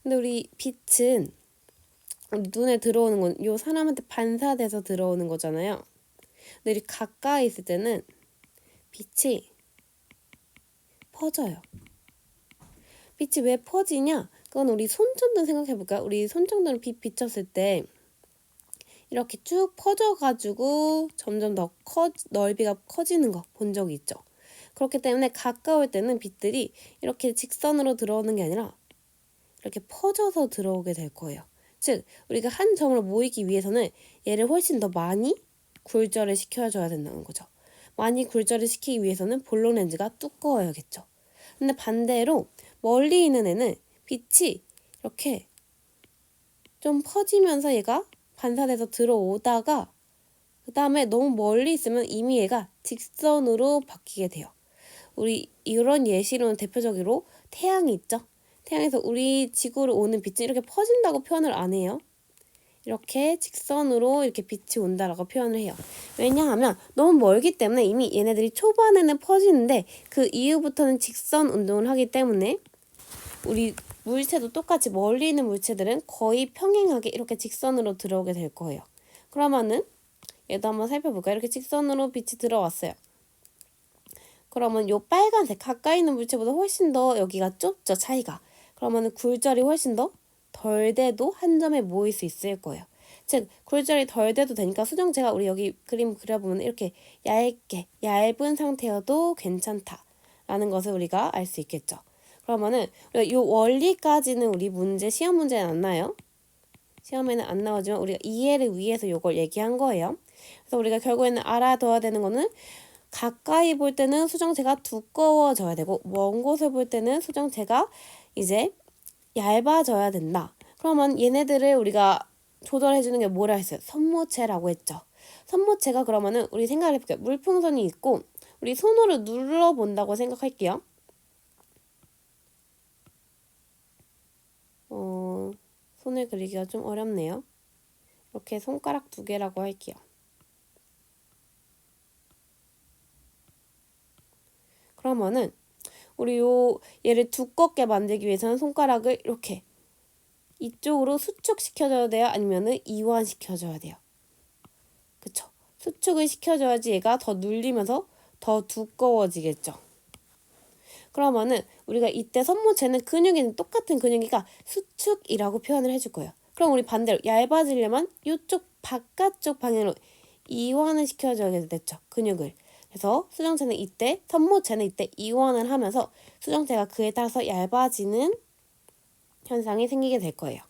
근데 우리 빛은 우리 눈에 들어오는 건 이 사람한테 반사돼서 들어오는 거잖아요. 근데 우리 가까이 있을 때는 빛이 퍼져요. 빛이 왜 퍼지냐? 그건 우리 손전등 생각해볼까요? 우리 손전등을 빛 비쳤을 때 이렇게 쭉 퍼져가지고 점점 더 넓이가 커지는 거 본 적이 있죠. 그렇기 때문에 가까울 때는 빛들이 이렇게 직선으로 들어오는 게 아니라 이렇게 퍼져서 들어오게 될 거예요. 즉 우리가 한 점으로 모이기 위해서는 얘를 훨씬 더 많이 굴절을 시켜줘야 된다는 거죠. 많이 굴절을 시키기 위해서는 볼록 렌즈가 두꺼워야겠죠. 근데 반대로 멀리 있는 애는 빛이 이렇게 좀 퍼지면서 얘가 반사돼서 들어오다가 그 다음에 너무 멀리 있으면 이미 얘가 직선으로 바뀌게 돼요. 우리 이런 예시로는 대표적으로 태양이 있죠. 태양에서 우리 지구로 오는 빛이 이렇게 퍼진다고 표현을 안 해요. 이렇게 직선으로 이렇게 빛이 온다라고 표현을 해요. 왜냐하면 너무 멀기 때문에 이미 얘네들이 초반에는 퍼지는데 그 이후부터는 직선 운동을 하기 때문에 우리 물체도 똑같이 멀리 있는 물체들은 거의 평행하게 이렇게 직선으로 들어오게 될 거예요. 그러면은 얘도 한번 살펴볼까요? 이렇게 직선으로 빛이 들어왔어요. 그러면 요 빨간색 가까이 있는 물체보다 훨씬 더 여기가 좁죠, 차이가. 그러면 굴절이 훨씬 더 덜 돼도 한 점에 모일 수 있을 거예요. 즉 굴절이 덜 돼도 되니까 수정체가 우리 여기 그림 그려보면 이렇게 얇게 얇은 상태여도 괜찮다라는 것을 우리가 알 수 있겠죠. 그러면은 이 원리까지는 우리 문제 시험 문제는 안 나요. 시험에는 안 나오지만 우리가 이해를 위해서 이걸 얘기한 거예요. 그래서 우리가 결국에는 알아둬야 되는 거는 가까이 볼 때는 수정체가 두꺼워져야 되고 먼 곳을 볼 때는 수정체가 이제 얇아져야 된다. 그러면 얘네들을 우리가 조절해주는 게 뭐라 했어요? 선모체라고 했죠. 선모체가 그러면은 우리 생각해볼게요. 물풍선이 있고 우리 손으로 눌러본다고 생각할게요. 손을 그리기가 좀 어렵네요. 이렇게 손가락 2개라고 할게요. 그러면은 우리 얘를 두껍게 만들기 위해서는 손가락을 이렇게 이쪽으로 수축시켜줘야 돼요? 아니면은 이완시켜줘야 돼요? 그쵸? 수축을 시켜줘야지 얘가 더 눌리면서 더 두꺼워지겠죠. 그러면은 우리가 이때 선모체는 근육에는 똑같은 근육이니까 수축이라고 표현을 해줄 거예요. 그럼 우리 반대로 얇아지려면 이쪽 바깥쪽 방향으로 이완을 시켜줘야 됐죠. 근육을. 그래서 수정체는 이때, 선모체는 이때 이완을 하면서 수정체가 그에 따라서 얇아지는 현상이 생기게 될 거예요.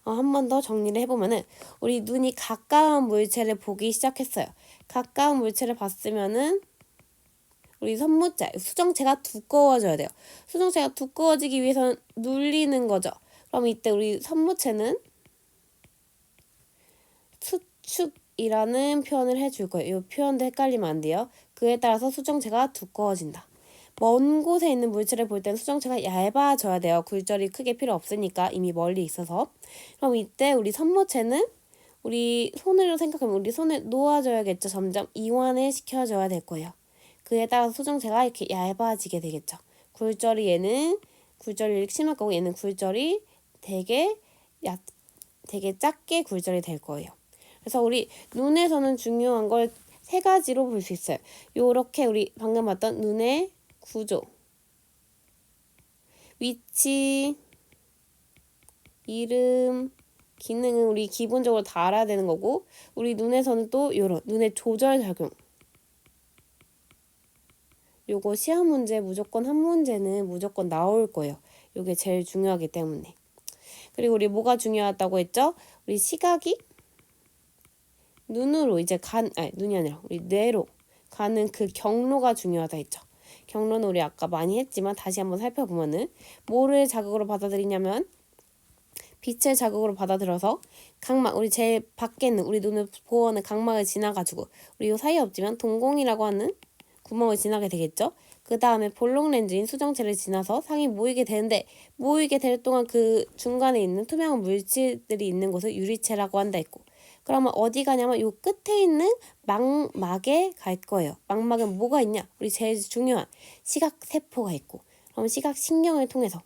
한 번 더 정리를 해보면은 우리 눈이 가까운 물체를 보기 시작했어요. 가까운 물체를 봤으면은 우리 선모체, 수정체가 두꺼워져야 돼요. 수정체가 두꺼워지기 위해서는 눌리는 거죠. 그럼 이때 우리 선모체는 수축이라는 표현을 해줄 거예요. 이 표현도 헷갈리면 안 돼요. 그에 따라서 수정체가 두꺼워진다. 먼 곳에 있는 물체를 볼 때는 수정체가 얇아져야 돼요. 굴절이 크게 필요 없으니까 이미 멀리 있어서. 그럼 이때 우리 선모체는 우리 손으로 생각하면 우리 손을 놓아줘야겠죠. 점점 이완을 시켜줘야 될 거예요. 그에 따라서 수정체가 이렇게 얇아지게 되겠죠. 굴절이 얘는 굴절이 심할 거고 얘는 굴절이 되게 작게 굴절이 될 거예요. 그래서 우리 눈에서는 중요한 걸 3가지로 볼 수 있어요. 요렇게 우리 방금 봤던 눈의 구조, 위치, 이름, 기능은 우리 기본적으로 다 알아야 되는 거고 우리 눈에서는 또 요런 눈의 조절 작용 요거 시험 문제 무조건 한 문제는 무조건 나올 거예요. 요게 제일 중요하기 때문에. 그리고 우리 뭐가 중요하다고 했죠? 우리 시각이 눈으로 이제 눈이 아니라 우리 뇌로 가는 그 경로가 중요하다 했죠. 경로는 우리 아까 많이 했지만 다시 한번 살펴보면은 뭐를 자극으로 받아들이냐면 빛을 자극으로 받아들여서 각막 우리 제일 밖에 있는 우리 눈을 보호하는 각막을 지나가지고 우리 요 사이에 없지만 동공이라고 하는 구멍을 지나게 되겠죠. 그 다음에 볼록 렌즈인 수정체를 지나서 상이 모이게 되는데 모이게 될 동안 그 중간에 있는 투명한 물질들이 있는 곳을 유리체라고 한다 했고 그러면 어디 가냐면 요 끝에 있는 망막에 갈 거예요. 망막은 뭐가 있냐? 우리 제일 중요한 시각세포가 있고 그럼 시각신경을 통해서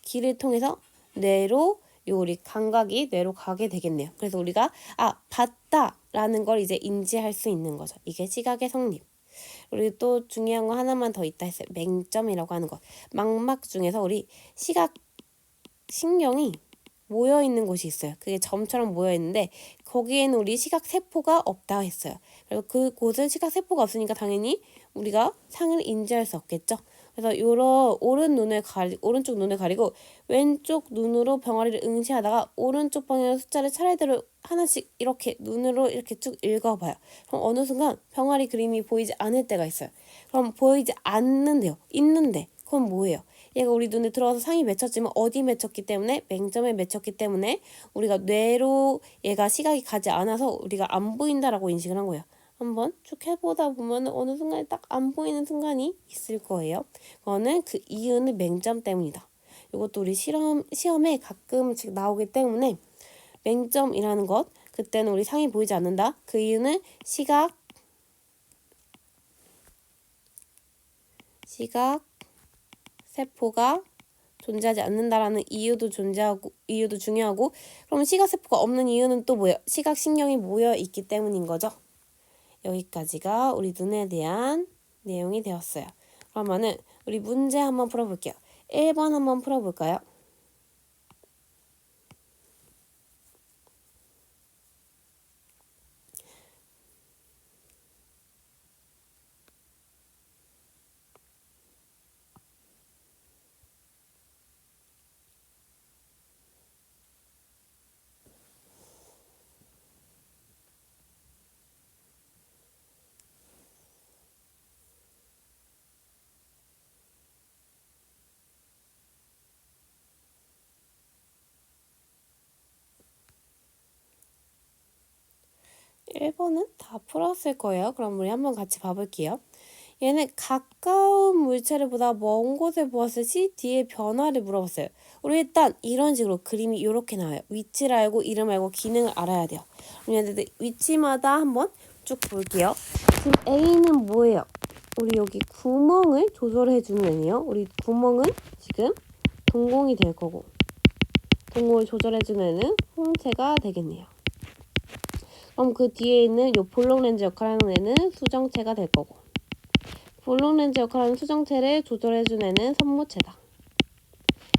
귀를 통해서 뇌로 우리 감각이 뇌로 가게 되겠네요. 그래서 우리가 봤다라는 걸 이제 인지할 수 있는 거죠. 이게 시각의 성립. 그리고 또 중요한 거 하나만 더 있다 했어요. 맹점이라고 하는 것. 망막 중에서 우리 시각 신경이 모여 있는 곳이 있어요. 그게 점처럼 모여 있는데 거기에는 우리 시각 세포가 없다 했어요. 그리고 그곳은 시각 세포가 없으니까 당연히 우리가 상을 인지할 수 없겠죠. 그래서 요런 오른쪽 눈을 가리고 왼쪽 눈으로 병아리를 응시하다가 오른쪽 방향의 숫자를 차례대로 하나씩 이렇게 눈으로 이렇게 쭉 읽어봐요. 그럼 어느 순간 병아리 그림이 보이지 않을 때가 있어요. 그럼 보이지 않는데요. 있는데 그건 뭐예요? 얘가 우리 눈에 들어와서 상이 맺혔지만 어디 맺혔기 때문에 맹점에 맺혔기 때문에 우리가 뇌로 얘가 시각이 가지 않아서 우리가 안 보인다라고 인식을 한 거예요. 한번 쭉 해보다 보면 어느 순간에 딱 안 보이는 순간이 있을 거예요. 그거는 그 이유는 맹점 때문이다. 이것도 우리 시험에 가끔씩 나오기 때문에 맹점이라는 것, 그때는 우리 상이 보이지 않는다. 그 이유는 시각 세포가 존재하지 않는다라는 이유도 중요하고, 그럼 시각 세포가 없는 이유는 또 뭐예요? 시각 신경이 모여 있기 때문인 거죠. 여기까지가 우리 눈에 대한 내용이 되었어요. 그러면은 우리 문제 한번 풀어볼게요. 1번 한번 풀어볼까요? 1번은 다 풀었을 거예요. 그럼 우리 한번 같이 봐볼게요. 얘는 가까운 물체를 보다 먼 곳에 보았을 시 뒤의 변화를 물어봤어요. 우리 일단 이런 식으로 그림이 이렇게 나와요. 위치를 알고 이름 알고 기능을 알아야 돼요. 그럼 얘네들 위치마다 한번 쭉 볼게요. 지금 A는 뭐예요? 우리 여기 구멍을 조절해 주는 애네요. 우리 구멍은 지금 동공이 될 거고, 동공을 조절해 주는 애는 홍채가 되겠네요. 그럼 그 뒤에 있는 요 볼록 렌즈 역할하는 애는 수정체가 될 거고, 볼록 렌즈 역할하는 수정체를 조절해준 애는 선모체다.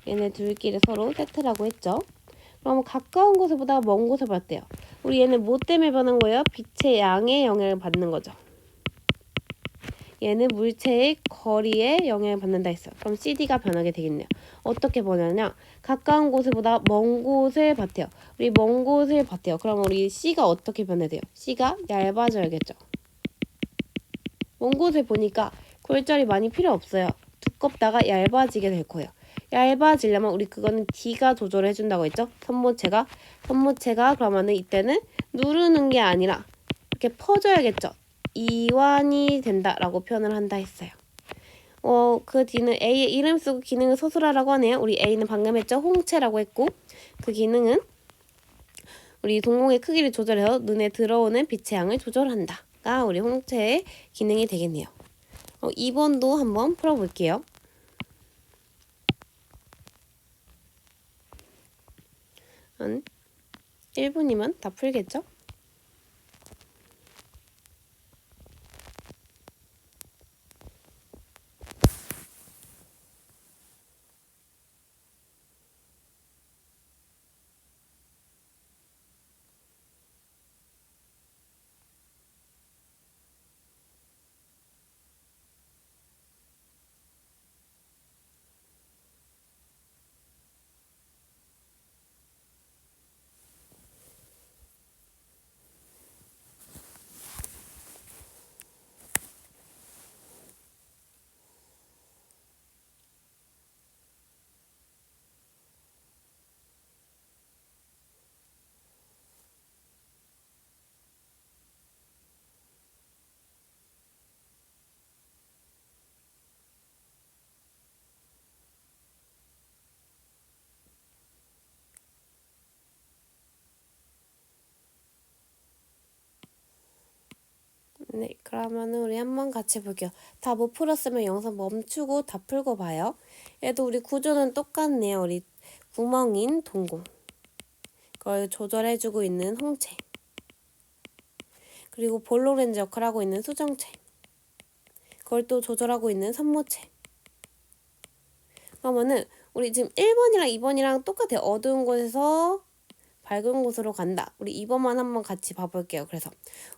얘네 둘끼리 서로 세트라고 했죠. 그럼 가까운 곳보다 먼 곳을 봤대요. 우리 얘는 뭐 때문에 변한 거예요? 빛의 양에 영향을 받는 거죠. 얘는 물체의 거리에 영향을 받는다 했어요. 그럼 CD가 변하게 되겠네요. 어떻게 변하냐? 가까운 곳보다 먼 곳을 봤대요. 우리 먼 곳을 봤대요. 그럼 우리 C가 어떻게 변해야 돼요? C가 얇아져야겠죠. 먼 곳을 보니까 골절이 많이 필요 없어요. 두껍다가 얇아지게 될 거예요. 얇아지려면 우리 그거는 D가 조절해준다고 했죠? 선모체가 그러면은 이때는 누르는 게 아니라 이렇게 퍼져야겠죠? 이완이 된다라고 표현을 한다 했어요. 그 D는 A의 이름 쓰고 기능을 서술하라고 하네요. 우리 A는 방금 했죠? 홍채라고 했고, 그 기능은 우리 동공의 크기를 조절해서 눈에 들어오는 빛의 양을 조절한다가 우리 홍채의 기능이 되겠네요. 2번도 한번 풀어볼게요. 1분이면 다 풀겠죠? 네, 그러면은 우리 한번 같이 볼게요. 다 못 풀었으면 영상 멈추고 다 풀고 봐요. 얘도 우리 구조는 똑같네요. 우리 구멍인 동공. 그걸 조절해주고 있는 홍채. 그리고 볼록 렌즈 역할을 하고 있는 수정체. 그걸 또 조절하고 있는 선모체. 그러면은 우리 지금 1번이랑 2번이랑 똑같아요. 어두운 곳에서 밝은 곳으로 간다. 우리 2번만 한번 같이 봐볼게요. 그래서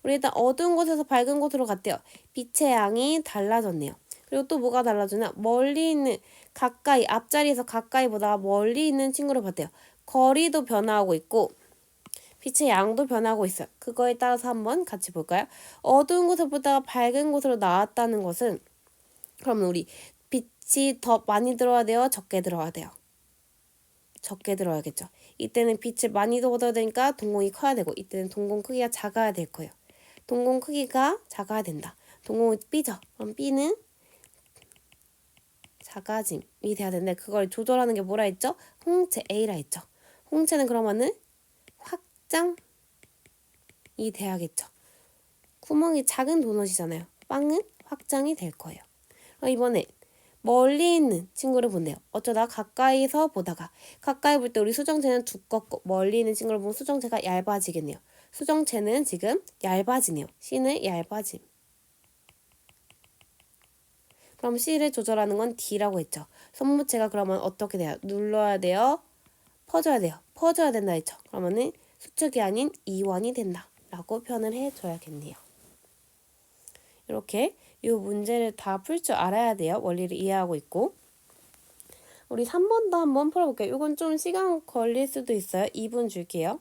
우리 일단 어두운 곳에서 밝은 곳으로 갔대요. 빛의 양이 달라졌네요. 그리고 또 뭐가 달라지나? 멀리 있는 가까이, 앞자리에서 가까이보다 멀리 있는 친구를 봤대요. 거리도 변화하고 있고 빛의 양도 변하고 있어요. 그거에 따라서 한번 같이 볼까요? 어두운 곳보다 밝은 곳으로 나왔다는 것은, 그러면 우리 빛이 더 많이 들어와야 돼요? 적게 들어와야 돼요? 적게 들어야겠죠. 이때는 빛을 많이 얻어야 되니까 동공이 커야 되고, 이때는 동공 크기가 작아야 될 거예요. 동공 크기가 작아야 된다. 동공이 B죠. 그럼 B는 작아짐이 돼야 되는데, 그걸 조절하는 게 뭐라 했죠? 홍채 A라 했죠. 홍채는 그러면은 확 확장이 돼야겠죠. 구멍이 작은 도넛이잖아요. 빵은 확장이 될 거예요. 이번에 멀리 있는 친구를 본대요. 어쩌다 가까이서 보다가 가까이 볼 때 우리 수정체는 두껍고 멀리 있는 친구를 보면 수정체가 얇아지겠네요. 수정체는 지금 얇아지네요. C는 얇아짐. 그럼 C를 조절하는 건 D라고 했죠. 손무체가 그러면 어떻게 돼요? 눌러야 돼요? 퍼져야 돼요? 퍼져야 된다 했죠. 그러면은 수축이 아닌 이완이 된다 라고 표현을 해줘야겠네요. 이렇게 이 문제를 다 풀 줄 알아야 돼요. 원리를 이해하고 있고. 우리 3번도 한번 풀어볼게요. 이건 좀 시간 걸릴 수도 있어요. 2분 줄게요.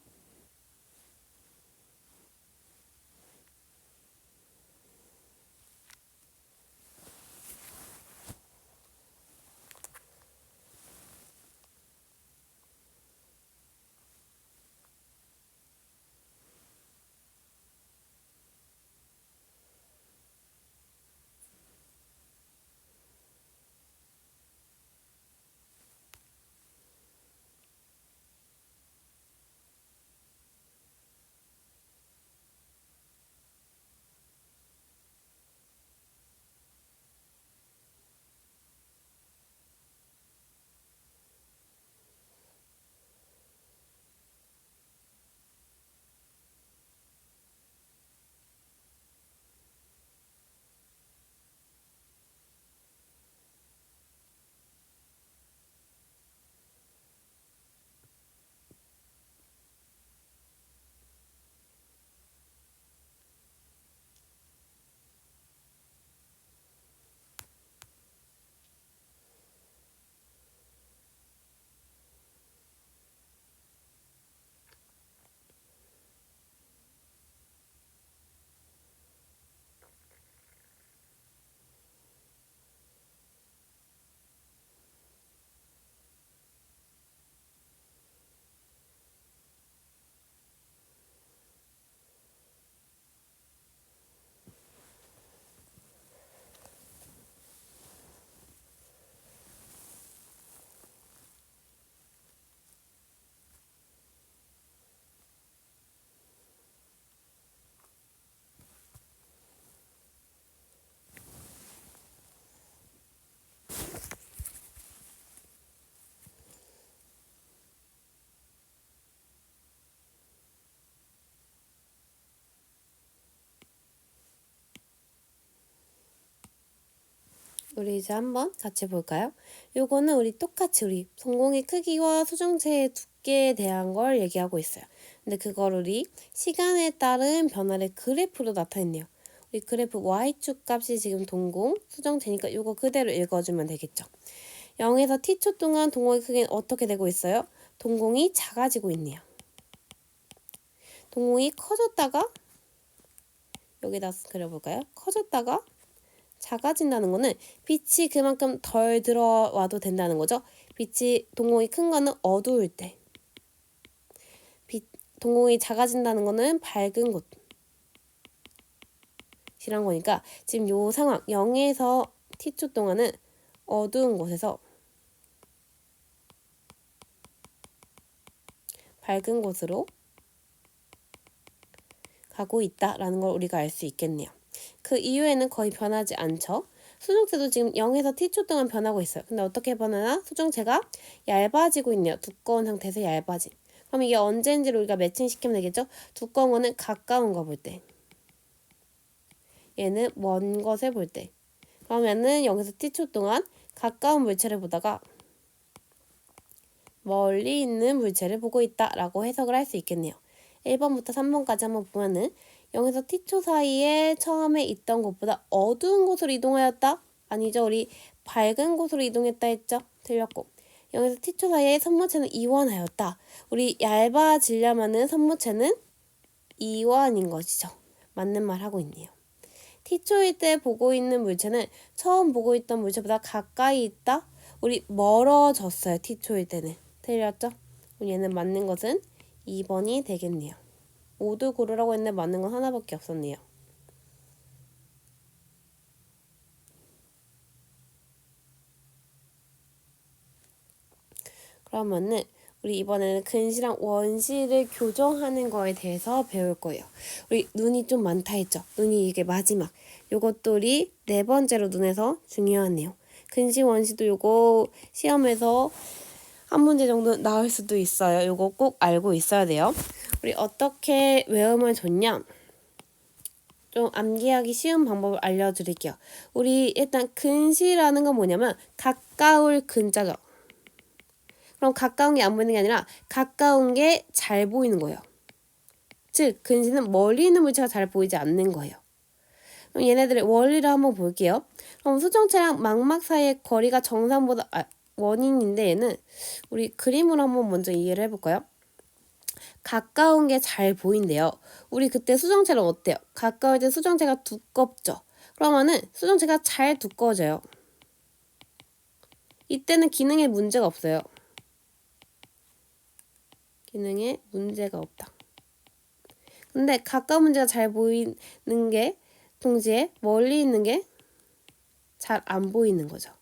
우리 이제 한번 같이 볼까요? 요거는 우리 똑같이 우리 성공의 크기와 수정체의 두께에 대한 걸 얘기하고 있어요. 근데 그걸 우리 시간에 따른 변화를 그래프로 나타냈네요. 우리 그래프 y축 값이 지금 동공, 수정체니까 요거 그대로 읽어주면 되겠죠. 0에서 t초 동안 동공의 크기는 어떻게 되고 있어요? 동공이 작아지고 있네요. 동공이 커졌다가 여기다 그려볼까요? 커졌다가 작아진다는 거는 빛이 그만큼 덜 들어와도 된다는 거죠. 빛이 동공이 큰 거는 어두울 때, 동공이 작아진다는 거는 밝은 곳이란 거니까 지금 요 상황 0에서 t초 동안은 어두운 곳에서 밝은 곳으로 가고 있다라는 걸 우리가 알 수 있겠네요. 그 이후에는 거의 변하지 않죠. 수정체도 지금 0에서 t초 동안 변하고 있어요. 근데 어떻게 변하나? 수정체가 얇아지고 있네요. 두꺼운 상태에서 얇아진. 그럼 이게 언제인지를 우리가 매칭시키면 되겠죠? 두꺼운 거는 가까운 거 볼 때. 얘는 먼 것을 볼 때. 그러면은 0에서 t초 동안 가까운 물체를 보다가 멀리 있는 물체를 보고 있다라고 해석을 할 수 있겠네요. 1번부터 3번까지 한번 보면은 0에서 t초 사이에 처음에 있던 곳보다 어두운 곳으로 이동하였다? 아니죠. 우리 밝은 곳으로 이동했다 했죠. 틀렸고 0에서 t초 사이에 선무체는 이완하였다. 우리 얇아지려면은 선무체는 이완인 것이죠. 맞는 말 하고 있네요. t초일 때 보고 있는 물체는 처음 보고 있던 물체보다 가까이 있다? 우리 멀어졌어요. t초일 때는. 틀렸죠? 얘는 맞는 것은 2번이 되겠네요. 모두 고르라고 했는데 맞는 건 하나밖에 없었네요. 그러면은 우리 이번에는 근시랑 원시를 교정하는 거에 대해서 배울 거예요. 우리 눈이 좀 많다 했죠? 눈이 이게 마지막. 요것도 우리 네 번째로 눈에서 중요하네요. 근시 원시도 요거 시험에서 한 문제 정도 나올 수도 있어요. 요거 꼭 알고 있어야 돼요. 우리 어떻게 외우면 좋냐? 좀 암기하기 쉬운 방법을 알려드릴게요. 우리 일단 근시라는 건 뭐냐면 가까울 근자죠. 그럼 가까운 게 안 보이는 게 아니라 가까운 게 잘 보이는 거예요. 즉 근시는 멀리 있는 물체가 잘 보이지 않는 거예요. 그럼 얘네들의 원리를 한번 볼게요. 그럼 수정체랑 망막 사이의 거리가 정상보다 원인인데 얘는 우리 그림으로 한번 먼저 이해를 해볼까요? 가까운 게 잘 보인대요. 우리 그때 수정체는 어때요? 가까울 때 수정체가 두껍죠. 그러면은 수정체가 잘 두꺼워져요. 이때는 기능에 문제가 없어요. 기능에 문제가 없다. 근데 가까운 문제가 잘 보이는 게 동시에 멀리 있는 게 잘 안 보이는 거죠.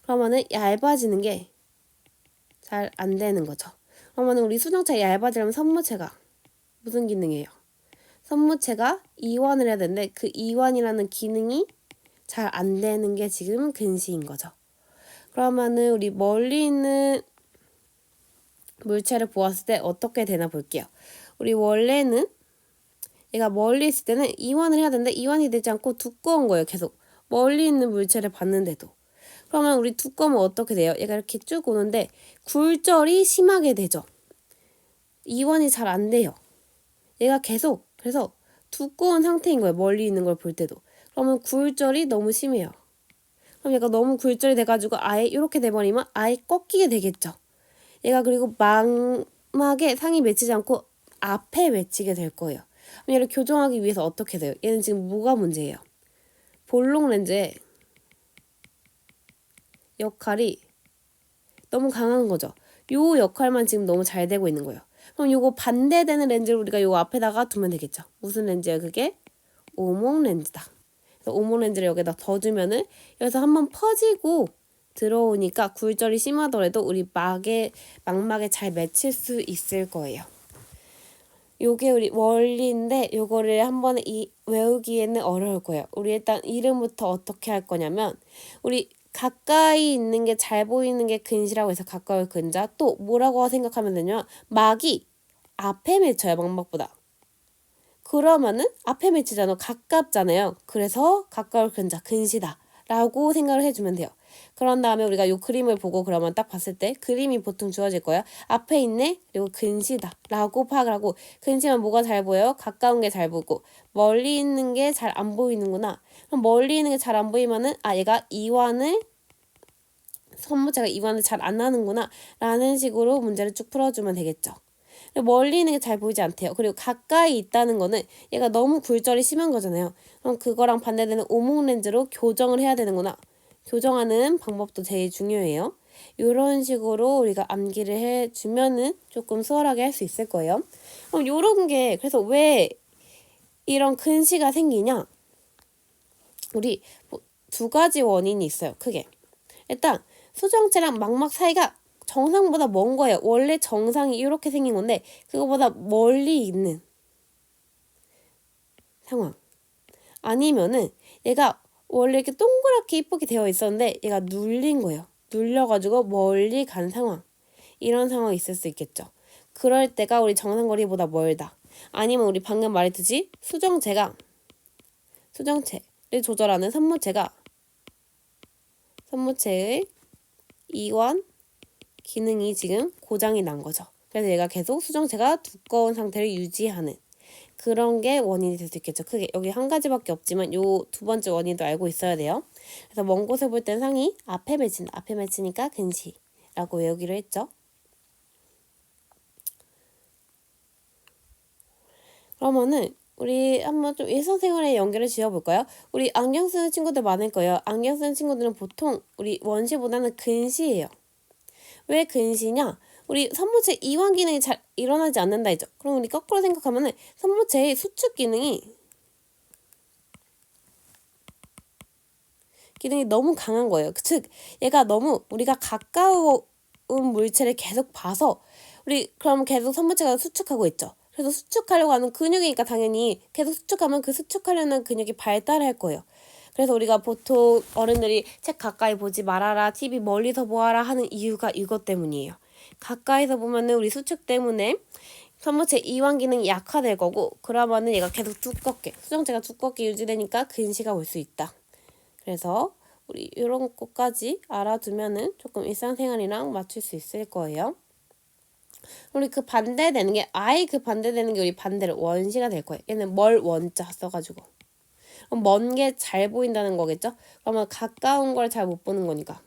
그러면은 얇아지는 게 잘 안 되는 거죠. 그러면은 우리 수정체가 얇아지려면 선무체가 무슨 기능이에요? 선무체가 이완을 해야 되는데 그 이완이라는 기능이 잘 안 되는 게 지금 근시인 거죠. 그러면은 우리 멀리 있는 물체를 보았을 때 어떻게 되나 볼게요. 우리 원래는 얘가 멀리 있을 때는 이완을 해야 되는데 이완이 되지 않고 두꺼운 거예요. 계속 멀리 있는 물체를 봤는데도. 그러면 우리 두꺼우면 어떻게 돼요? 얘가 이렇게 쭉 오는데 굴절이 심하게 되죠. 이완이 잘 안 돼요. 얘가 계속 그래서 두꺼운 상태인 거예요. 멀리 있는 걸 볼 때도. 그러면 굴절이 너무 심해요. 그럼 얘가 너무 굴절이 돼가지고 아예 이렇게 돼버리면 아예 꺾이게 되겠죠. 얘가 그리고 망막에 상이 맺히지 않고 앞에 맺히게 될 거예요. 그럼 얘를 교정하기 위해서 어떻게 돼요? 얘는 지금 뭐가 문제예요? 볼록 렌즈의 역할이 너무 강한 거죠. 요 역할만 지금 너무 잘 되고 있는 거예요. 그럼 요거 반대되는 렌즈를 우리가 요거 앞에다가 두면 되겠죠. 무슨 렌즈예요? 그게 오목 렌즈다. 그래서 오목 렌즈를 여기다 더 주면은 여기서 한번 퍼지고 들어오니까 굴절이 심하더라도 우리 망막에 잘 맺힐 수 있을 거예요. 요게 우리 원리인데 요거를 한번 외우기에는 어려울 거예요. 우리 일단 이름부터 어떻게 할 거냐면 우리 가까이 있는 게 잘 보이는 게 근시라고 해서 가까울 근자 또 뭐라고 생각하면 되냐면 막이 앞에 맺혀요. 망막보다. 그러면은 앞에 맺히잖아. 가깝잖아요. 그래서 가까울 근자 근시다 라고 생각을 해주면 돼요. 그런 다음에 우리가 이 그림을 보고 그러면 딱 봤을 때 그림이 보통 주어질 거예요. 앞에 있네 그리고 근시다 라고 파악을 하고 근시면 뭐가 잘 보여요? 가까운 게 잘 보고 멀리 있는 게 잘 안 보이는구나. 그럼 멀리 있는 게 잘 안 보이면은 얘가 선무체가 이완을 잘 안 하는구나 라는 식으로 문제를 쭉 풀어주면 되겠죠. 멀리 있는 게 잘 보이지 않대요. 그리고 가까이 있다는 거는 얘가 너무 굴절이 심한 거잖아요. 그럼 그거랑 반대되는 오목 렌즈로 교정을 해야 되는구나. 교정하는 방법도 제일 중요해요. 이런 식으로 우리가 암기를 해주면은 조금 수월하게 할 수 있을 거예요. 그럼 요런 게 그래서 왜 이런 근시가 생기냐? 우리 두 가지 원인이 있어요. 크게. 일단 수정체랑 망막 사이가 정상보다 먼 거예요. 원래 정상이 이렇게 생긴 건데 그거보다 멀리 있는 상황. 아니면은 얘가 원래 이렇게 동그랗게 이쁘게 되어 있었는데 얘가 눌린 거예요. 눌려가지고 멀리 간 상황. 이런 상황이 있을 수 있겠죠. 그럴 때가 우리 정상거리보다 멀다. 아니면 우리 방금 말했듯이 수정체를 조절하는 선무체의 이완 기능이 지금 고장이 난 거죠. 그래서 얘가 계속 수정체가 두꺼운 상태를 유지하는 그런 게 원인이 될 수 있겠죠. 크게 여기 한 가지밖에 없지만 요 두 번째 원인도 알고 있어야 돼요. 그래서 먼 곳에 볼 땐 상이 앞에 맺힌다. 앞에 맺히니까 근시라고 외우기로 했죠. 그러면은 우리 한번 좀 일상생활에 연결을 지어볼까요? 우리 안경 쓰는 친구들 많을 거예요. 안경 쓰는 친구들은 보통 우리 원시보다는 근시예요. 왜 근시냐? 우리 선무체 이완 기능이 잘 일어나지 않는다 했죠. 그럼 우리 거꾸로 생각하면은 선무체의 수축 기능이 너무 강한 거예요. 즉 얘가 너무 우리가 가까운 물체를 계속 봐서 우리 그럼 계속 선물체가 수축하고 있죠. 그래서 수축하려고 하는 근육이니까 당연히 계속 수축하면 그 수축하려는 근육이 발달할 거예요. 그래서 우리가 보통 어른들이 책 가까이 보지 말아라, TV 멀리서 보아라 하는 이유가 이것 때문이에요. 가까이서 보면은 우리 수축 때문에 선물체 이완 기능이 약화될 거고, 그러면은 얘가 계속 두껍게, 수정체가 두껍게 유지되니까 근시가 올 수 있다. 그래서 우리 이런 것까지 알아두면은 조금 일상생활이랑 맞출 수 있을 거예요. 우리 그 반대되는 게 그 반대되는 게 우리 반대로 원시가 될 거예요. 얘는 멀 원자 써가지고. 그럼 먼 게 잘 보인다는 거겠죠? 그러면 가까운 걸 잘 못 보는 거니까.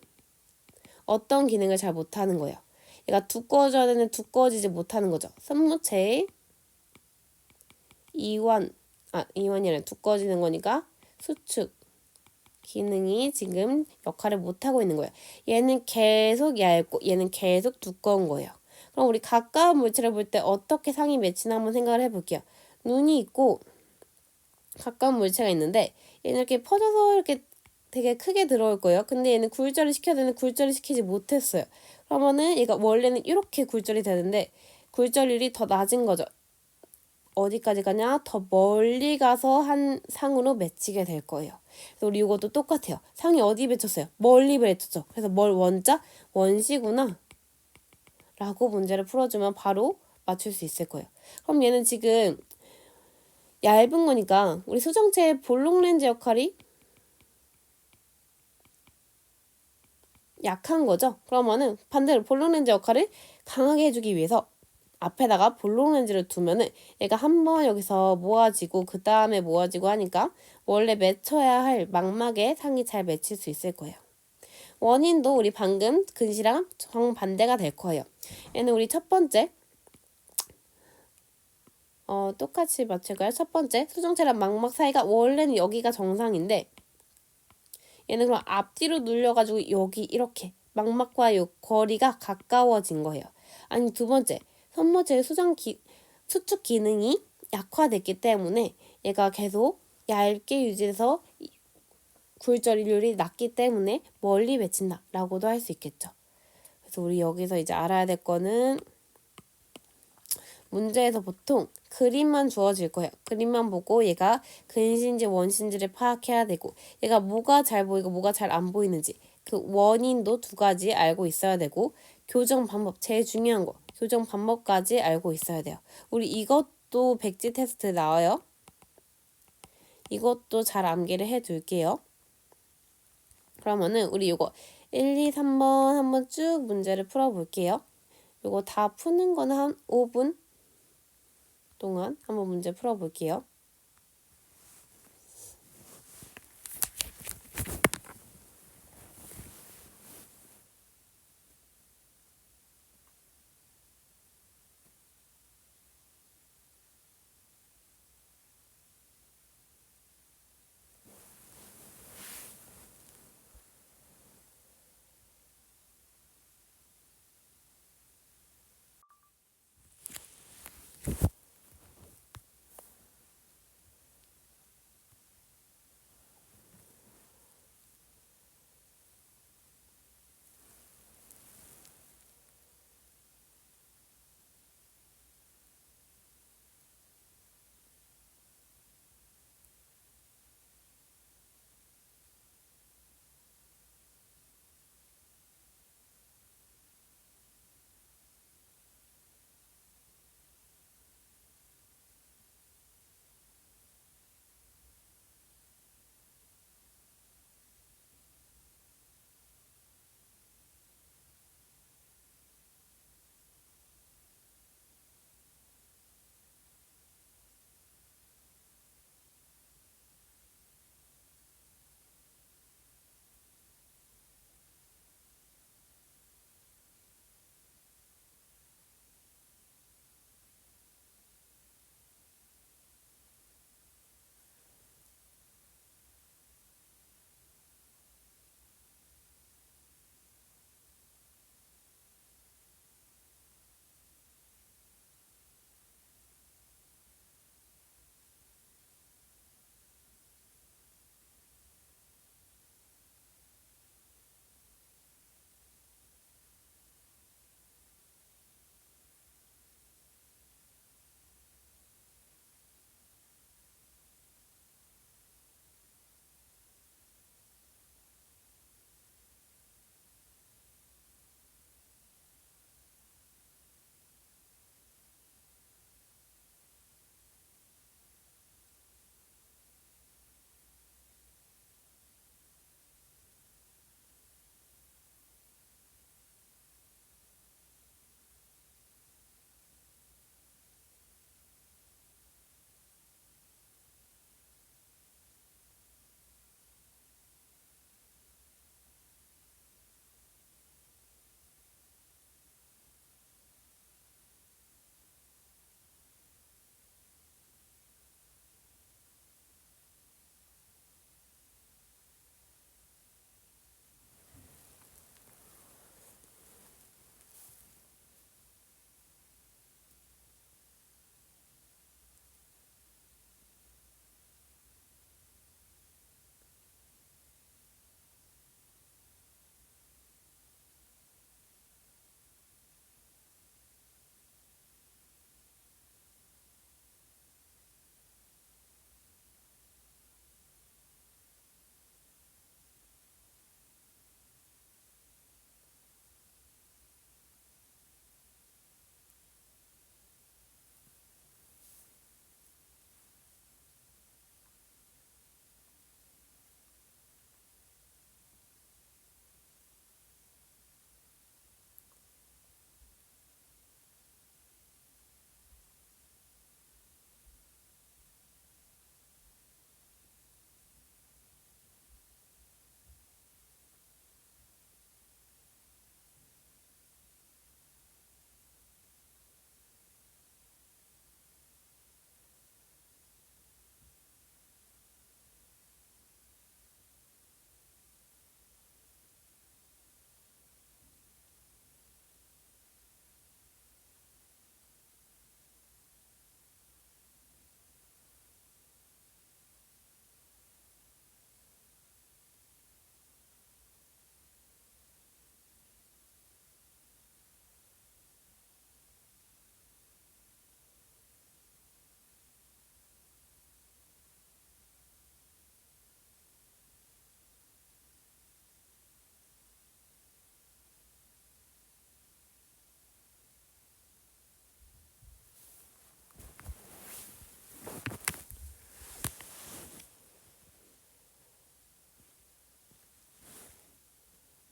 어떤 기능을 잘 못하는 거예요. 얘가 두꺼워져야 되는데 두꺼워지지 못하는 거죠. 선무체의 이완이 아니라 두꺼워지는 거니까 수축 기능이 지금 역할을 못하고 있는 거예요. 얘는 계속 얇고 얘는 계속 두꺼운 거예요. 그럼 우리 가까운 물체를 볼 때 어떻게 상이 맺히나 한번 생각을 해볼게요. 눈이 있고 가까운 물체가 있는데 얘는 이렇게 퍼져서 이렇게 되게 크게 들어올 거예요. 근데 얘는 굴절을 시켜야 되는데 굴절을 시키지 못했어요. 그러면은 얘가 원래는 이렇게 굴절이 되는데 굴절률이 더 낮은 거죠. 어디까지 가냐? 더 멀리 가서 한 상으로 맺히게 될 거예요. 그래서 우리 이것도 똑같아요. 상이 어디 맺혔어요? 멀리 맺혔죠. 그래서 멀 원자? 원시구나 라고 문제를 풀어주면 바로 맞출 수 있을 거예요. 그럼 얘는 지금 얇은 거니까 우리 수정체의 볼록 렌즈 역할이 약한 거죠. 그러면은 반대로 볼록 렌즈 역할을 강하게 해주기 위해서 앞에다가 볼록 렌즈를 두면은 얘가 한번 여기서 모아지고 그 다음에 모아지고 하니까 원래 맺혀야 할 망막에 상이 잘 맺힐 수 있을 거예요. 원인도 우리 방금 근시랑 정반대가 될 거예요. 얘는 우리 첫 번째 똑같이 맞출까요? 첫 번째 수정체랑 망막 사이가 원래는 여기가 정상인데 얘는 그럼 앞뒤로 눌려가지고 여기 이렇게 망막과 요 거리가 가까워진 거예요. 아니 두 번째 선모체의 수축 기능이 약화됐기 때문에 얘가 계속 얇게 유지해서 굴절률이 낮기 때문에 멀리 맺힌다 라고도 할 수 있겠죠. 그래서 우리 여기서 이제 알아야 될 거는 문제에서 보통 그림만 주어질 거예요. 그림만 보고 얘가 근시인지 원시인지를 파악해야 되고 얘가 뭐가 잘 보이고 뭐가 잘 안 보이는지 그 원인도 두 가지 알고 있어야 되고 교정 방법 제일 중요한 거 교정 방법까지 알고 있어야 돼요. 우리 이것도 백지 테스트 나와요. 이것도 잘 암기를 해둘게요. 그러면은 우리 이거 1, 2, 3번 한번 쭉 문제를 풀어볼게요. 이거 다 푸는 거는 한 5분 동안 한번 문제 풀어볼게요.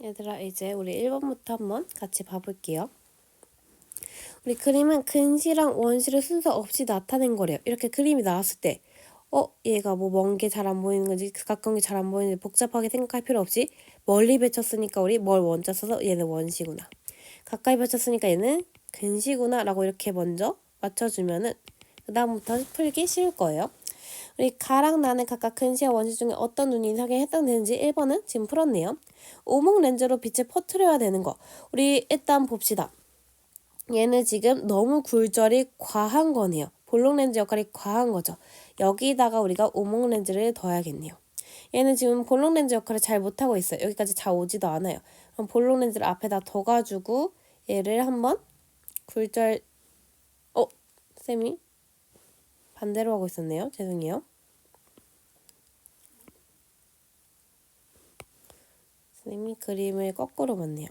얘들아, 이제 우리 1번부터 한번 같이 봐볼게요. 우리 그림은 근시랑 원시를 순서 없이 나타낸 거래요. 이렇게 그림이 나왔을 때 얘가 뭐 먼 게 잘 안 보이는 건지 가까운 게 잘 안 보이는지 복잡하게 생각할 필요 없이 멀리 배쳤으니까 우리 뭘 원자 써서 얘는 원시구나. 가까이 배쳤으니까 얘는 근시구나 라고 이렇게 먼저 맞춰주면은 그 다음부터 풀기 쉬울 거예요. 우리 가랑 나는 각각 근시와 원시 중에 어떤 눈이 이상하게 해당되는지 1번은 지금 풀었네요. 오목 렌즈로 빛을 퍼뜨려야 되는 거. 우리 일단 봅시다. 얘는 지금 너무 굴절이 과한 거네요. 볼록 렌즈 역할이 과한 거죠. 여기다가 우리가 오목 렌즈를 둬야겠네요. 얘는 지금 볼록 렌즈 역할을 잘 못하고 있어요. 여기까지 잘 오지도 않아요. 그럼 볼록 렌즈를 앞에다 둬가지고 얘를 한번 굴절 쌤이 반대로 하고 있었네요. 죄송해요. 선생님이 그림을 거꾸로 봤네요.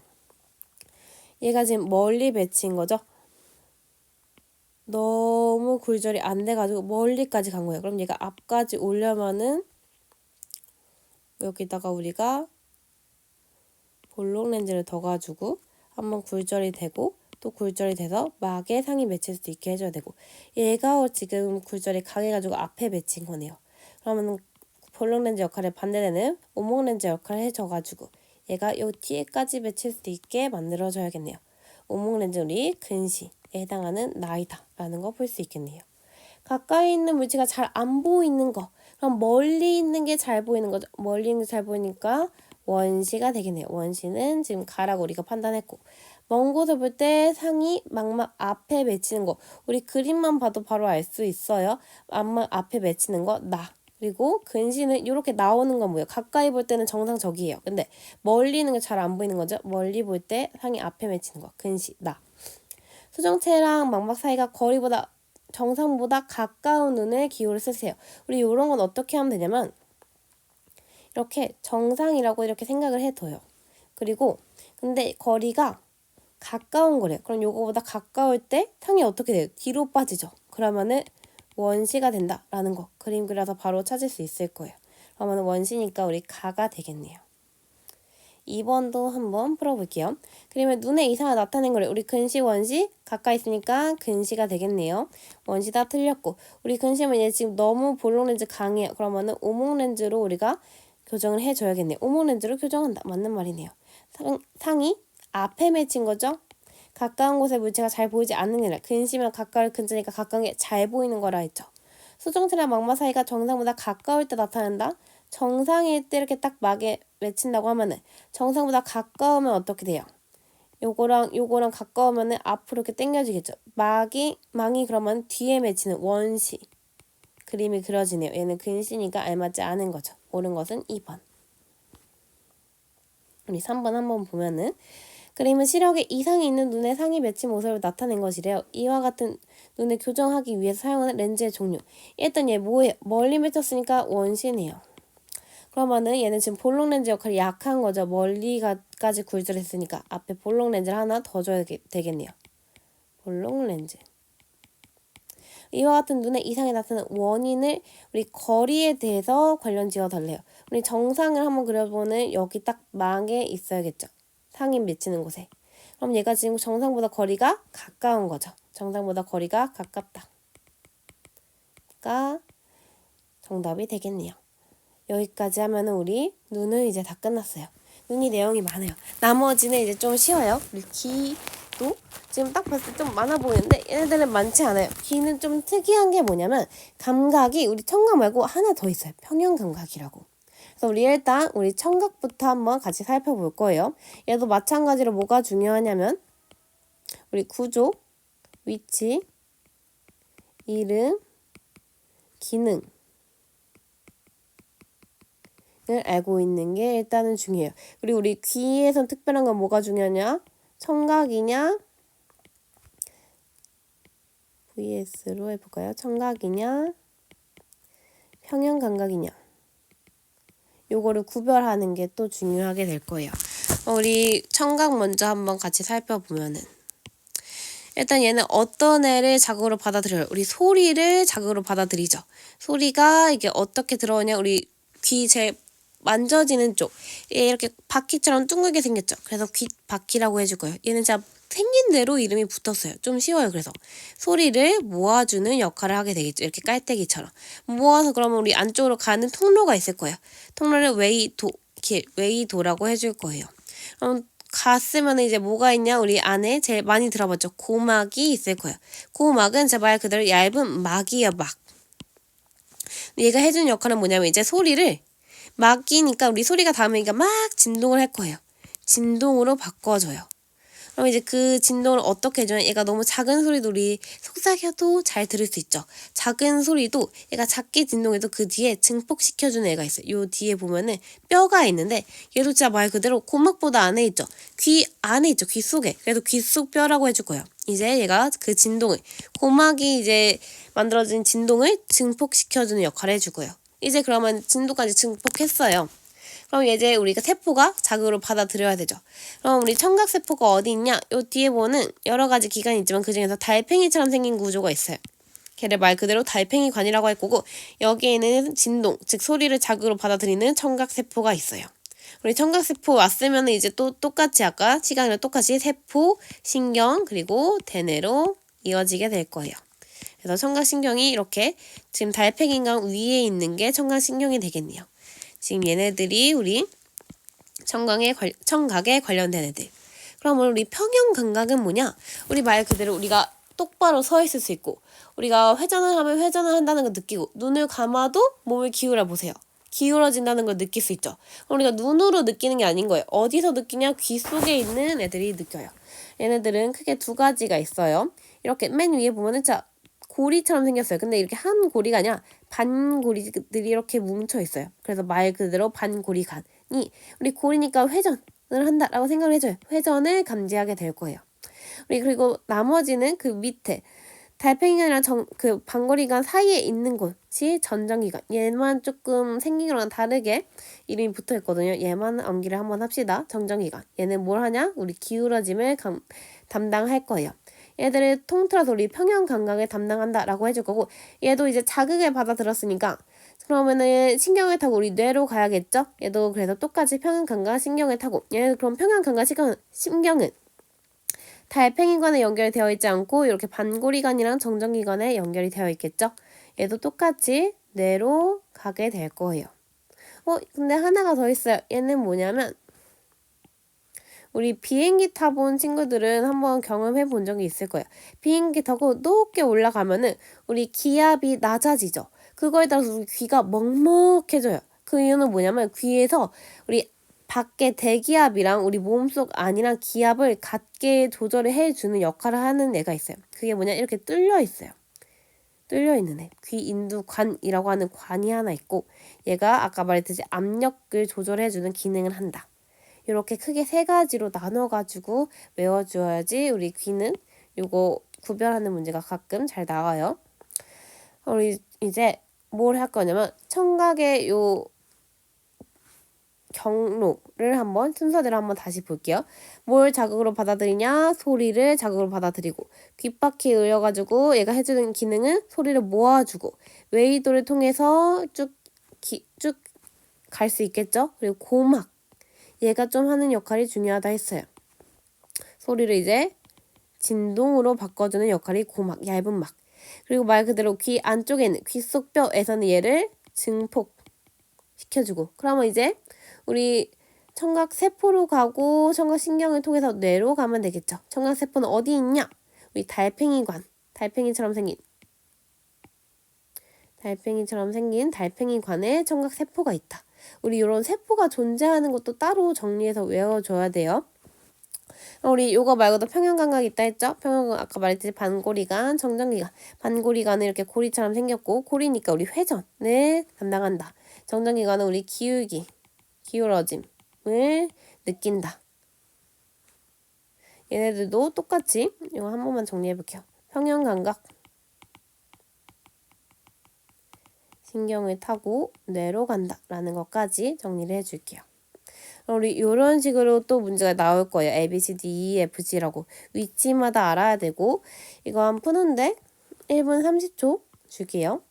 얘가 지금 멀리 배치인 거죠. 너무 굴절이 안 돼가지고 멀리까지 간 거예요. 그럼 얘가 앞까지 오려면은 여기다가 우리가 볼록 렌즈를 둬가지고 한번 굴절이 되고 또 굴절이 돼서 막에 상이 맺힐 수 있게 해줘야 되고 얘가 지금 굴절이 강해가지고 앞에 맺힌 거네요. 그러면 볼록 렌즈 역할에 반대되는 오목 렌즈 역할을 해줘가지고 얘가 요 뒤에까지 맺힐 수 있게 만들어줘야겠네요. 오목 렌즈 우리 근시에 해당하는 나이다 라는 거 볼 수 있겠네요. 가까이 있는 물체가 잘 안 보이는 거. 그럼 멀리 있는 게 잘 보이는 거죠. 멀리 있는 게 잘 보이니까 원시가 되겠네요. 원시는 지금 가라고 우리가 판단했고 먼 곳을 볼 때 상이 망막 앞에 맺히는 거. 우리 그림만 봐도 바로 알 수 있어요. 망막 앞에 맺히는 거 나. 그리고 근시는 이렇게 나오는 건 뭐예요? 가까이 볼 때는 정상 저기예요. 근데 멀리 있는 게 잘 안 보이는 거죠. 멀리 볼 때 상이 앞에 맺히는 거. 근시 나. 수정체랑 망막 사이가 거리보다 정상보다 가까운 눈의 기호를 쓰세요. 우리 이런 건 어떻게 하면 되냐면 이렇게 정상이라고 이렇게 생각을 해둬요. 그리고 근데 거리가 가까운 거래요. 그럼 요거보다 가까울 때 상이 어떻게 돼요? 뒤로 빠지죠. 그러면은 원시가 된다라는 거 그림 그려서 바로 찾을 수 있을 거예요. 그러면 원시니까 우리 가가 되겠네요. 2번도 한번 풀어볼게요. 그러면 눈의 이상을 나타낸 거래. 우리 근시 원시 가까이 있으니까 근시가 되겠네요. 원시 다 틀렸고 우리 근시면 얘 지금 너무 볼록 렌즈 강해요. 그러면은 오목 렌즈로 우리가 교정을 해줘야겠네요. 오목 렌즈로 교정한다. 맞는 말이네요. 상이 앞에 맺힌 거죠. 가까운 곳에 물체가 잘 보이지 않는 게 아니라 근시면 가까울 근자니까 가까운 게 잘 보이는 거라 했죠. 수정체랑 망막 사이가 정상보다 가까울 때 나타난다. 정상일 때 이렇게 딱 막에 맺힌다고 하면은 정상보다 가까우면 어떻게 돼요? 요거랑 가까우면은 앞으로 이렇게 당겨지겠죠. 망이 그러면 뒤에 맺히는 원시 그림이 그려지네요. 얘는 근시니까 알맞지 않은 거죠. 옳은 것은 2번. 우리 3번 한번 보면은 그림은 시력에 이상이 있는 눈에 상이 맺힌 모습을 나타낸 것이래요. 이와 같은 눈을 교정하기 위해서 사용하는 렌즈의 종류. 일단 얘 뭐예요? 멀리 맺혔으니까 원시네요. 그러면은 얘는 지금 볼록 렌즈 역할이 약한 거죠. 멀리까지 굴절했으니까 앞에 볼록 렌즈를 하나 더 줘야 되겠네요. 볼록 렌즈. 이와 같은 눈의 이상이 나타나는 원인을 우리 거리에 대해서 관련 지어달래요. 우리 정상을 한번 그려보면 여기 딱 망에 있어야겠죠. 상이 맺히는 곳에. 그럼 얘가 지금 정상보다 거리가 가까운 거죠. 정상보다 거리가 가깝다. 가 정답이 되겠네요. 여기까지 하면은 우리 눈은 이제 다 끝났어요. 눈이 내용이 많아요. 나머지는 이제 좀 쉬워요. 우리 귀도 지금 딱 봤을 때 좀 많아 보이는데 얘네들은 많지 않아요. 귀는 좀 특이한 게 뭐냐면 감각이 우리 청각 말고 하나 더 있어요. 평형 감각이라고. 그래서 우리 일단 우리 청각부터 한번 같이 살펴볼 거예요. 얘도 마찬가지로 뭐가 중요하냐면 우리 구조, 위치, 이름, 기능 을 알고 있는 게 일단은 중요해요. 그리고 우리 귀에선 특별한 건 뭐가 중요하냐? 청각이냐? VS로 해볼까요? 청각이냐? 평형 감각이냐? 요거를 구별하는 게 또 중요하게 될 거예요. 우리 청각 먼저 한번 같이 살펴보면은 일단 얘는 어떤 애를 자극으로 받아들여요? 우리 소리를 자극으로 받아들이죠. 소리가 이게 어떻게 들어오냐? 우리 귀 만져지는 쪽, 얘 이렇게 바퀴처럼 둥글게 생겼죠. 그래서 귓바퀴라고 해줄 거예요. 얘는 진짜 생긴 대로 이름이 붙었어요. 좀 쉬워요. 그래서 소리를 모아주는 역할을 하게 되겠죠. 이렇게 깔때기처럼 모아서 그러면 우리 안쪽으로 가는 통로가 있을 거예요. 통로를 웨이도라고 해줄 거예요. 갔으면 이제 뭐가 있냐? 우리 안에 제일 많이 들어봤죠. 고막이 있을 거예요. 고막은 제 말 그대로 얇은 막이에요. 막. 얘가 해주는 역할은 뭐냐면 이제 소리를 막이니까 우리 소리가 닿으니까 막 진동을 할 거예요. 진동으로 바꿔줘요. 그럼 이제 그 진동을 어떻게 해줘요? 얘가 너무 작은 소리도 우리 속삭여도 잘 들을 수 있죠. 작은 소리도 얘가 작게 진동해도 그 뒤에 증폭시켜주는 애가 있어요. 요 뒤에 보면은 뼈가 있는데 얘도 진짜 말 그대로 고막보다 안에 있죠. 귀 안에 있죠. 귀 속에. 그래서 귀 속 뼈라고 해줄 거예요. 이제 얘가 그 진동을 고막이 이제 만들어진 진동을 증폭시켜주는 역할을 해줄 거예요. 이제 그러면 진동까지 증폭했어요. 그럼 이제 우리가 세포가 자극을 받아들여야 되죠. 그럼 우리 청각세포가 어디 있냐? 요 뒤에 보는 여러 가지 기관이 있지만 그 중에서 달팽이처럼 생긴 구조가 있어요. 걔를 말 그대로 달팽이관이라고 할 거고 여기에는 진동, 즉 소리를 자극으로 받아들이는 청각세포가 있어요. 우리 청각세포 왔으면 이제 또 똑같이 아까 시각이랑 똑같이 세포, 신경, 그리고 대뇌로 이어지게 될 거예요. 그래서 청각신경이 이렇게 지금 달팽이관 위에 있는 게 청각신경이 되겠네요. 지금 얘네들이 우리 청각에 관련된 애들. 그럼 우리 평형감각은 뭐냐? 우리 말 그대로 우리가 똑바로 서 있을 수 있고 우리가 회전을 하면 회전을 한다는 걸 느끼고 눈을 감아도 몸을 기울여 보세요. 기울어진다는 걸 느낄 수 있죠. 우리가 눈으로 느끼는 게 아닌 거예요. 어디서 느끼냐? 귀 속에 있는 애들이 느껴요. 얘네들은 크게 두 가지가 있어요. 이렇게 맨 위에 보면은 자 고리처럼 생겼어요. 근데 이렇게 한 고리가 아니라 반고리들이 이렇게 뭉쳐 있어요. 그래서 말 그대로 반고리간이 우리 고리니까 회전을 한다라고 생각을 해줘요. 회전을 감지하게 될 거예요. 우리 그리고 나머지는 그 밑에 달팽이관이랑 그 반고리간 사이에 있는 곳이 전정기관. 얘만 조금 생긴 거랑 다르게 이름이 붙어 있거든요. 얘만 암기를 한번 합시다. 정정기관. 얘는 뭘 하냐? 우리 기울어짐을 담당할 거예요. 얘들을 통틀어서 우리 평형 감각을 담당한다라고 해줄 거고 얘도 이제 자극을 받아들였으니까 그러면은 신경을 타고 우리 뇌로 가야겠죠? 얘도 그래서 똑같이 평형 감각 신경을 타고 얘는 그럼 평형 감각 신경은 달팽이관에 연결되어 있지 않고 이렇게 반고리관이랑 정정기관에 연결이 되어 있겠죠? 얘도 똑같이 뇌로 가게 될 거예요. 근데 하나가 더 있어요. 얘는 뭐냐면 우리 비행기 타본 친구들은 한번 경험해 본 적이 있을 거예요. 비행기 타고 높게 올라가면은 우리 기압이 낮아지죠. 그거에 따라서 우리 귀가 먹먹해져요. 그 이유는 뭐냐면 귀에서 우리 밖에 대기압이랑 우리 몸속 안이랑 기압을 같게 조절을 해주는 역할을 하는 애가 있어요. 그게 뭐냐 이렇게 뚫려 있어요. 뚫려 있는 애. 귀인두관이라고 하는 관이 하나 있고 얘가 아까 말했듯이 압력을 조절해주는 기능을 한다. 이렇게 크게 세 가지로 나눠가지고 외워줘야지 우리 귀는 요거 구별하는 문제가 가끔 잘 나와요. 우리 이제 뭘 할 거냐면 청각의 요 경로를 한번 순서대로 한번 다시 볼게요. 뭘 자극으로 받아들이냐? 소리를 자극으로 받아들이고 귓바퀴에 의려가지고 얘가 해주는 기능은 소리를 모아주고 웨이도를 통해서 쭉 갈 수 있겠죠? 그리고 고막 얘가 좀 하는 역할이 중요하다 했어요. 소리를 이제 진동으로 바꿔주는 역할이 고막, 얇은 막. 그리고 말 그대로 귀 안쪽에 있는 귀 속 뼈에서는 얘를 증폭시켜주고 그러면 이제 우리 청각세포로 가고 청각신경을 통해서 뇌로 가면 되겠죠. 청각세포는 어디 있냐? 우리 달팽이처럼 생긴 달팽이관에 청각세포가 있다. 우리 이런 세포가 존재하는 것도 따로 정리해서 외워줘야 돼요. 우리 요거 말고도 평형감각이 있다 했죠? 평형감각 아까 말했듯이 반고리관, 정정기관. 반고리관은 이렇게 고리처럼 생겼고 고리니까 우리 회전을 담당한다. 정정기관은 우리 기울어짐을 느낀다. 얘네들도 똑같이 이거 한 번만 정리해볼게요. 평형감각 신경을 타고 뇌로 간다라는 것까지 정리를 해줄게요. 우리 이런 식으로 또 문제가 나올 거예요. A, B, C, D, E, F, G라고 위치마다 알아야 되고 이거 한 푸는데 1분 30초 줄게요.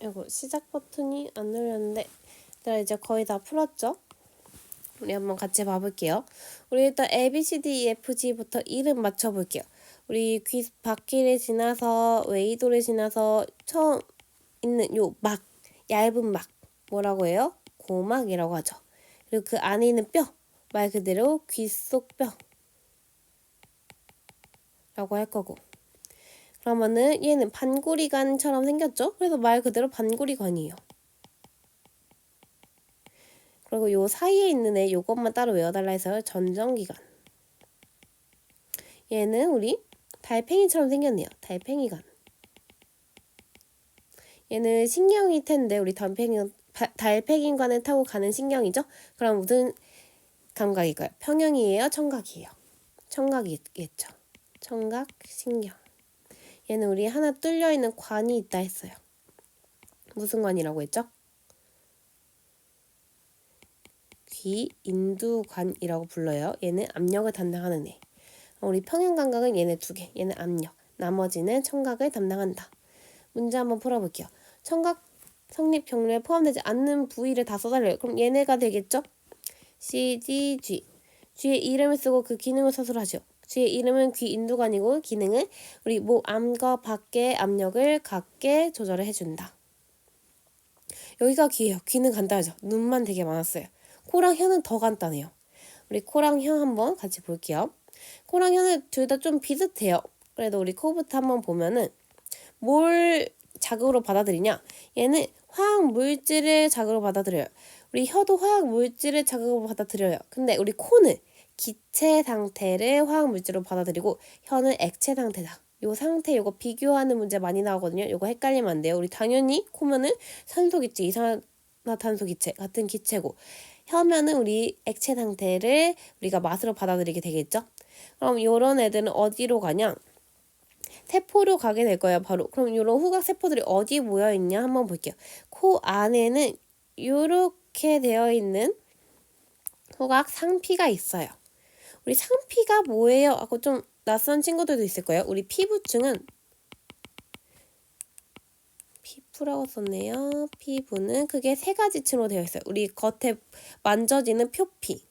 아이고 시작 버튼이 안 눌렸는데 내가 이제 거의 다 풀었죠? 우리 한번 같이 봐볼게요. 우리 일단 A, B, C, D, E, F, G부터 이름 맞춰볼게요. 우리 귀 바퀴를 지나서 웨이도를 지나서 처음 있는 요 막, 얇은 막 뭐라고 해요? 고막이라고 하죠. 그리고 그 안에 있는 뼈, 말 그대로 귀 속 뼈라고 할 거고. 그러면은 얘는 반구리관처럼 생겼죠? 그래서 말 그대로 반구리관이에요. 그리고 요 사이에 있는 애 요것만 따로 외워달라 해서요. 전정기관. 얘는 우리 달팽이처럼 생겼네요. 달팽이관. 얘는 신경일 텐데 우리 달팽이관을 타고 가는 신경이죠? 그럼 무슨 감각일까요? 평형이에요? 청각이에요? 청각이겠죠. 청각, 신경. 얘는 우리 하나 뚫려있는 관이 있다 했어요. 무슨 관이라고 했죠? 귀 인두관이라고 불러요. 얘는 압력을 담당하는 애. 우리 평형 감각은 얘네 두 개. 얘는 압력. 나머지는 청각을 담당한다. 문제 한번 풀어볼게요. 청각 성립 경로에 포함되지 않는 부위를 다 써달래요. 그럼 얘네가 되겠죠? C, D, G. G의 이름을 쓰고 그 기능을 서술하죠. G의 이름은 귀 인두관이고 기능은 우리 목 안과 밖의 압력을 같게 조절을 해준다. 여기가 귀예요. 귀는 간단하죠. 눈만 되게 많았어요. 코랑 혀는 더 간단해요. 우리 코랑 혀 한번 같이 볼게요. 코랑 혀는 둘 다 좀 비슷해요. 그래도 우리 코부터 한번 보면은 뭘 자극으로 받아들이냐? 얘는 화학 물질을 자극으로 받아들여요. 우리 혀도 화학 물질을 자극으로 받아들여요. 근데 우리 코는 기체 상태를 화학 물질로 받아들이고 혀는 액체 상태다. 요 상태 요거 비교하는 문제 많이 나오거든요. 요거 헷갈리면 안 돼요. 우리 당연히 코면은 산소기체, 이산화탄소기체 같은 기체고 혀면은 우리 액체 상태를 우리가 맛으로 받아들이게 되겠죠. 그럼 요런 애들은 어디로 가냐? 세포로 가게 될 거예요. 바로. 그럼 이런 후각 세포들이 어디 모여 있냐 한번 볼게요. 코 안에는 이렇게 되어 있는 후각 상피가 있어요. 우리 상피가 뭐예요? 하고 좀 낯선 친구들도 있을 거예요. 우리 피부층은 피부라고 썼네요. 피부는 크게 세 가지 층으로 되어 있어요. 우리 겉에 만져지는 표피.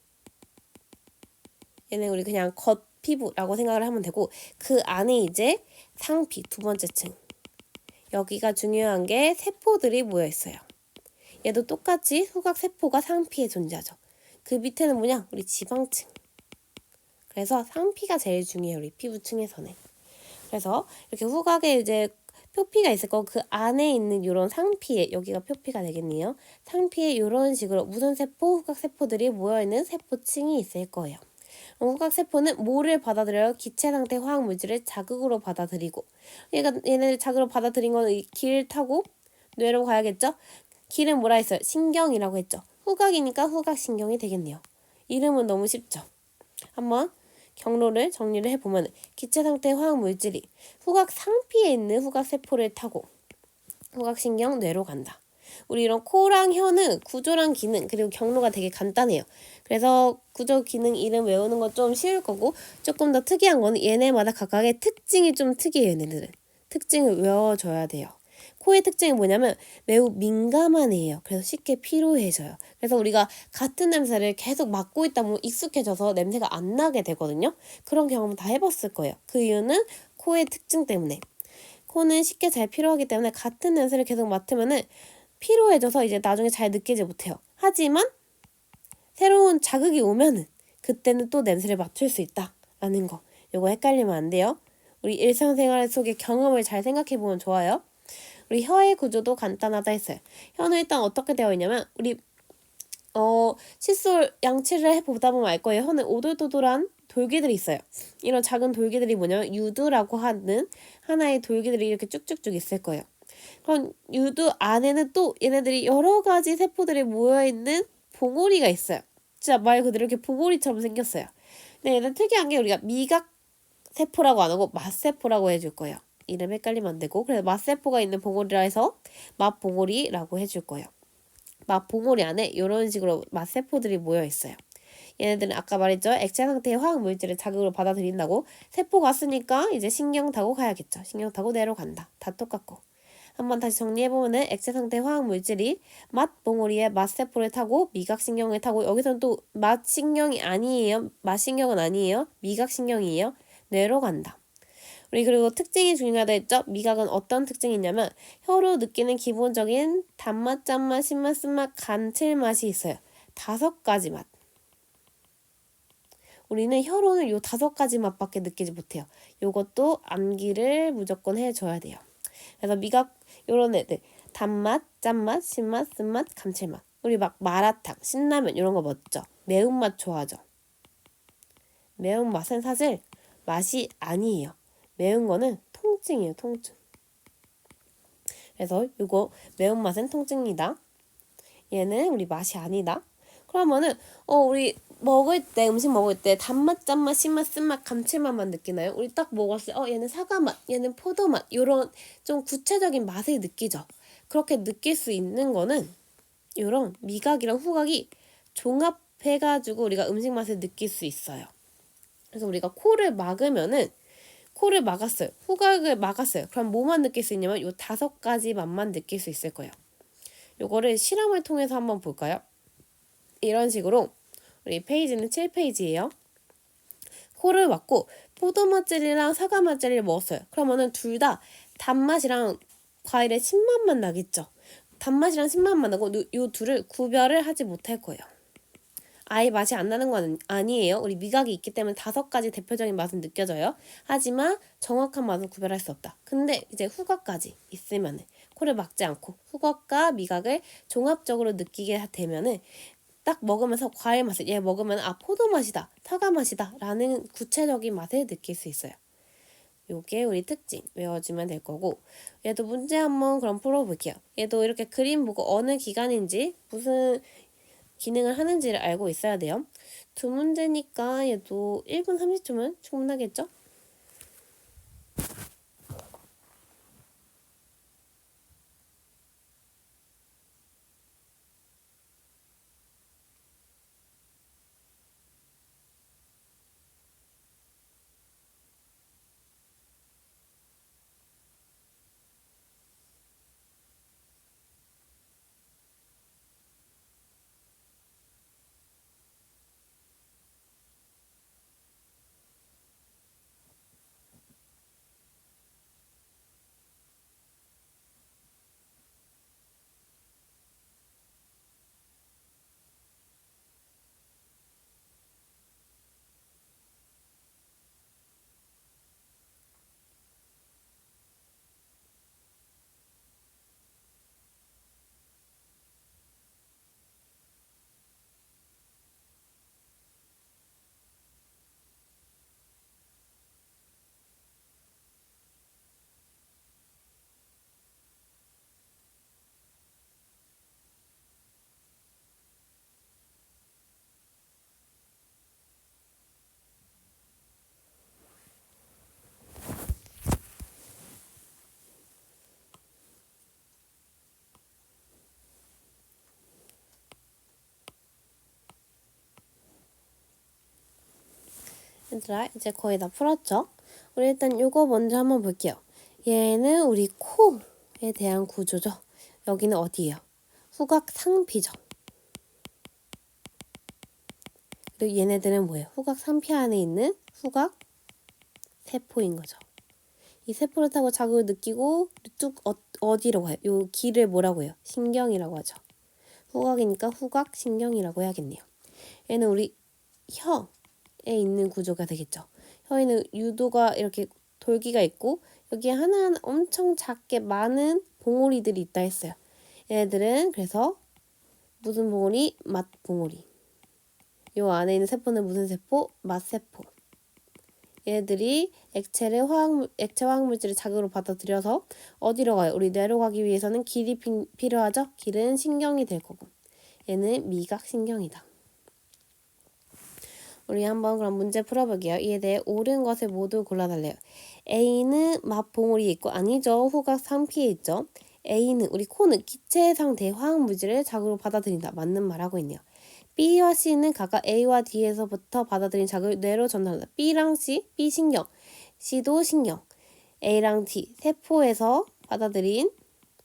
얘는 우리 그냥 겉 피부라고 생각을 하면 되고 그 안에 이제 상피 두 번째 층. 여기가 중요한 게 세포들이 모여 있어요. 얘도 똑같이 후각 세포가 상피에 존재하죠. 그 밑에는 뭐냐? 우리 지방층. 그래서 상피가 제일 중요해요. 우리 피부층에서는. 그래서 이렇게 후각에 이제 표피가 있을 거고 그 안에 있는 이런 상피에 여기가 표피가 되겠네요. 상피에 이런 식으로 무슨 세포, 후각 세포들이 모여 있는 세포층이 있을 거예요. 후각 세포는 뭐를 받아들여요? 기체 상태 화학 물질을 자극으로 받아들이고 얘네들 자극으로 받아들인 거는 길 타고 뇌로 가야겠죠? 길은 뭐라 했어요? 신경이라고 했죠. 후각이니까 후각신경이 되겠네요. 이름은 너무 쉽죠? 한번 경로를 정리를 해보면 기체 상태 화학 물질이 후각 상피에 있는 후각 세포를 타고 후각신경 뇌로 간다. 우리 이런 코랑 혀는 구조랑 기능 그리고 경로가 되게 간단해요. 그래서 구조 기능 이름 외우는 건 좀 쉬울 거고 조금 더 특이한 거는 얘네마다 각각의 특징이 좀 특이해요. 얘네들은 특징을 외워줘야 돼요. 코의 특징이 뭐냐면 매우 민감한 애예요. 그래서 쉽게 피로해져요. 그래서 우리가 같은 냄새를 계속 맡고 있다 보면 익숙해져서 냄새가 안 나게 되거든요. 그런 경험 다 해봤을 거예요. 그 이유는 코의 특징 때문에. 코는 쉽게 잘 피로하기 때문에 같은 냄새를 계속 맡으면은 피로해져서 이제 나중에 잘 느끼지 못해요. 하지만 새로운 자극이 오면은 그때는 또 냄새를 맡을 수 있다라는 거. 요거 헷갈리면 안 돼요. 우리 일상생활 속의 경험을 잘 생각해보면 좋아요. 우리 혀의 구조도 간단하다 했어요. 혀는 일단 어떻게 되어 있냐면 우리 칫솔 양치를 해보다 보면 알 거예요. 혀는 오돌도돌한 돌기들이 있어요. 이런 작은 돌기들이 뭐냐면 유두라고 하는 하나의 돌기들이 이렇게 쭉쭉쭉 있을 거예요. 그럼 유두 안에는 또 얘네들이 여러 가지 세포들이 모여있는 봉오리가 있어요. 진짜 말 그대로 이렇게 봉오리처럼 생겼어요. 근데 얘는 특이한 게 우리가 미각 세포라고 안 하고 맛세포라고 해줄 거예요. 이름 헷갈리면 안 되고 그래서 맛세포가 있는 봉오리라 해서 맛봉오리라고 해줄 거예요. 맛봉오리 안에 이런 식으로 맛세포들이 모여 있어요. 얘네들은 아까 말했죠. 액체 상태의 화학 물질을 자극으로 받아들인다고 세포 갔으니까 이제 신경 타고 가야겠죠. 신경 타고 뇌로 간다. 다 똑같고. 한번 다시 정리해보면은 액체 상태 화학 물질이 맛 봉오리의 맛세포를 타고 미각신경을 타고, 여기서는 또 맛신경이 아니에요. 맛신경은 아니에요. 미각신경이에요. 뇌로 간다. 우리 그리고 특징이 중요하다 했죠? 미각은 어떤 특징이 있냐면 혀로 느끼는 기본적인 단맛, 짠맛, 신맛, 쓴맛, 감칠맛이 있어요. 5가지 맛. 우리는 혀로는 요 5가지 맛밖에 느끼지 못해요. 요것도 암기를 무조건 해줘야 돼요. 그래서 미각 요런 애들 단맛, 짠맛, 신맛, 쓴맛, 감칠맛. 우리 막 마라탕, 신라면 이런 거 먹죠? 매운맛 좋아하죠? 매운맛은 사실 맛이 아니에요. 매운 거는 통증이에요, 통증. 그래서 요거 매운맛은 통증이다. 얘는 우리 맛이 아니다. 그러면은 우리 먹을 때, 음식 먹을 때 단맛, 짠맛, 신맛, 쓴맛, 감칠맛만 느끼나요? 우리 딱 먹었을 때 얘는 사과맛, 얘는 포도맛, 요런 좀 구체적인 맛을 느끼죠. 그렇게 느낄 수 있는 거는 요런 미각이랑 후각이 종합해가지고 우리가 음식 맛을 느낄 수 있어요. 그래서 우리가 코를 막으면은 코를 막았어요. 후각을 막았어요. 그럼 뭐만 느낄 수 있냐면 요 5가지 맛만 느낄 수 있을 거예요. 요거를 실험을 통해서 한번 볼까요? 이런 식으로 우리 페이지는 7페이지예요. 코를 막고 포도맛 젤리랑 사과맛 젤리를 먹었어요. 그러면은 둘 다 단맛이랑 과일의 신맛만 나겠죠. 단맛이랑 신맛만 나고 요 둘을 구별을 하지 못할 거예요. 아예 맛이 안 나는 건 아니에요. 우리 미각이 있기 때문에 5가지 대표적인 맛은 느껴져요. 하지만 정확한 맛은 구별할 수 없다. 근데 이제 후각까지 있으면은 코를 막지 않고 후각과 미각을 종합적으로 느끼게 되면은 딱 먹으면서 과일 맛을 얘 먹으면 포도 맛이다, 사과 맛이다 라는 구체적인 맛을 느낄 수 있어요. 요게 우리 특징 외워주면 될 거고, 얘도 문제 한번 그럼 풀어볼게요. 얘도 이렇게 그림 보고 어느 기관인지 무슨 기능을 하는지를 알고 있어야 돼요. 2문제니까 얘도 1분 30초면 충분하겠죠? 얘들아 이제 거의 다 풀었죠? 우리 일단 요거 먼저 한번 볼게요. 얘는 우리 코에 대한 구조죠. 여기는 어디예요? 후각 상피죠. 그리고 얘네들은 뭐예요? 후각 상피 안에 있는 후각 세포인 거죠. 이 세포를 타고 자극을 느끼고 쭉 어디로 가요? 요 길을 뭐라고 해요? 신경이라고 하죠. 후각이니까 후각 신경이라고 해야겠네요. 얘는 우리 혀에 있는 구조가 되겠죠. 혀에는 유도가 이렇게 돌기가 있고 여기에 하나하나 엄청 작게 많은 봉오리들이 있다 했어요. 얘네들은 그래서 무슨 봉오리? 맛 봉오리. 요 안에 있는 세포는 무슨 세포? 맛세포. 얘들이 액체 화학물질을 자극으로 받아들여서 어디로 가요? 우리 뇌로 가기 위해서는 길이 필요하죠? 길은 신경이 될 거고. 얘는 미각신경이다. 우리 한번 그럼 문제 풀어볼게요. 이에 대해 옳은 것을 모두 골라달래요. A는 맛봉오리에 있고 아니죠. 후각 상피에 있죠. A는 우리 코는 기체 상태의 화학물질을 자극으로 받아들인다. 맞는 말하고 있네요. B와 C는 각각 A와 D에서부터 받아들인 자극을 뇌로 전달한다. B랑 C, B 신경, C도 신경, A랑 D 세포에서 받아들인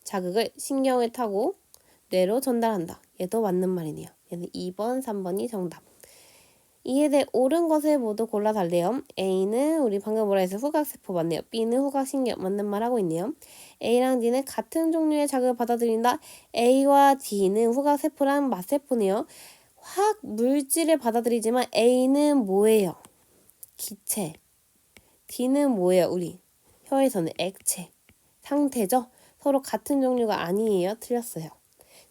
자극을 신경을 타고 뇌로 전달한다. 얘도 맞는 말이네요. 얘는 2번, 3번이 정답. 이에 대해 옳은 것을 모두 골라 달래요. A는 우리 방금 뭐라 했어요? 후각세포 맞네요. B는 후각신경 맞는 말 하고 있네요. A랑 D는 같은 종류의 자극을 받아들인다. A와 D는 후각세포랑 맛세포네요. 화학 물질을 받아들이지만 A는 뭐예요? 기체. D는 뭐예요? 우리 혀에서는 액체. 상태죠? 서로 같은 종류가 아니에요. 틀렸어요.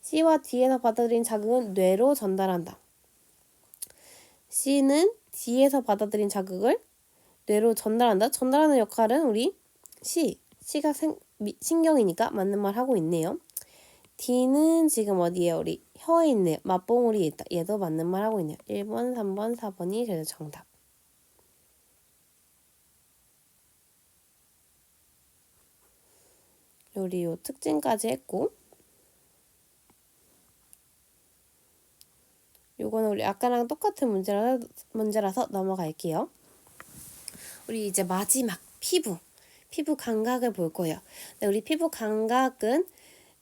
C와 D에서 받아들인 자극은 뇌로 전달한다. C는 D에서 받아들인 자극을 뇌로 전달한다. 전달하는 역할은 우리 시각 신경이니까 맞는 말 하고 있네요. D는 지금 어디에 우리 혀에 있네요. 맛봉우리에 있다. 얘도 맞는 말 하고 있네요. 1번, 3번, 4번이 그래서 정답. 우리 요 특징까지 했고 요거는 우리 아까랑 똑같은 문제라서 넘어갈게요. 우리 이제 마지막 피부 감각을 볼 거예요. 근데 우리 피부 감각은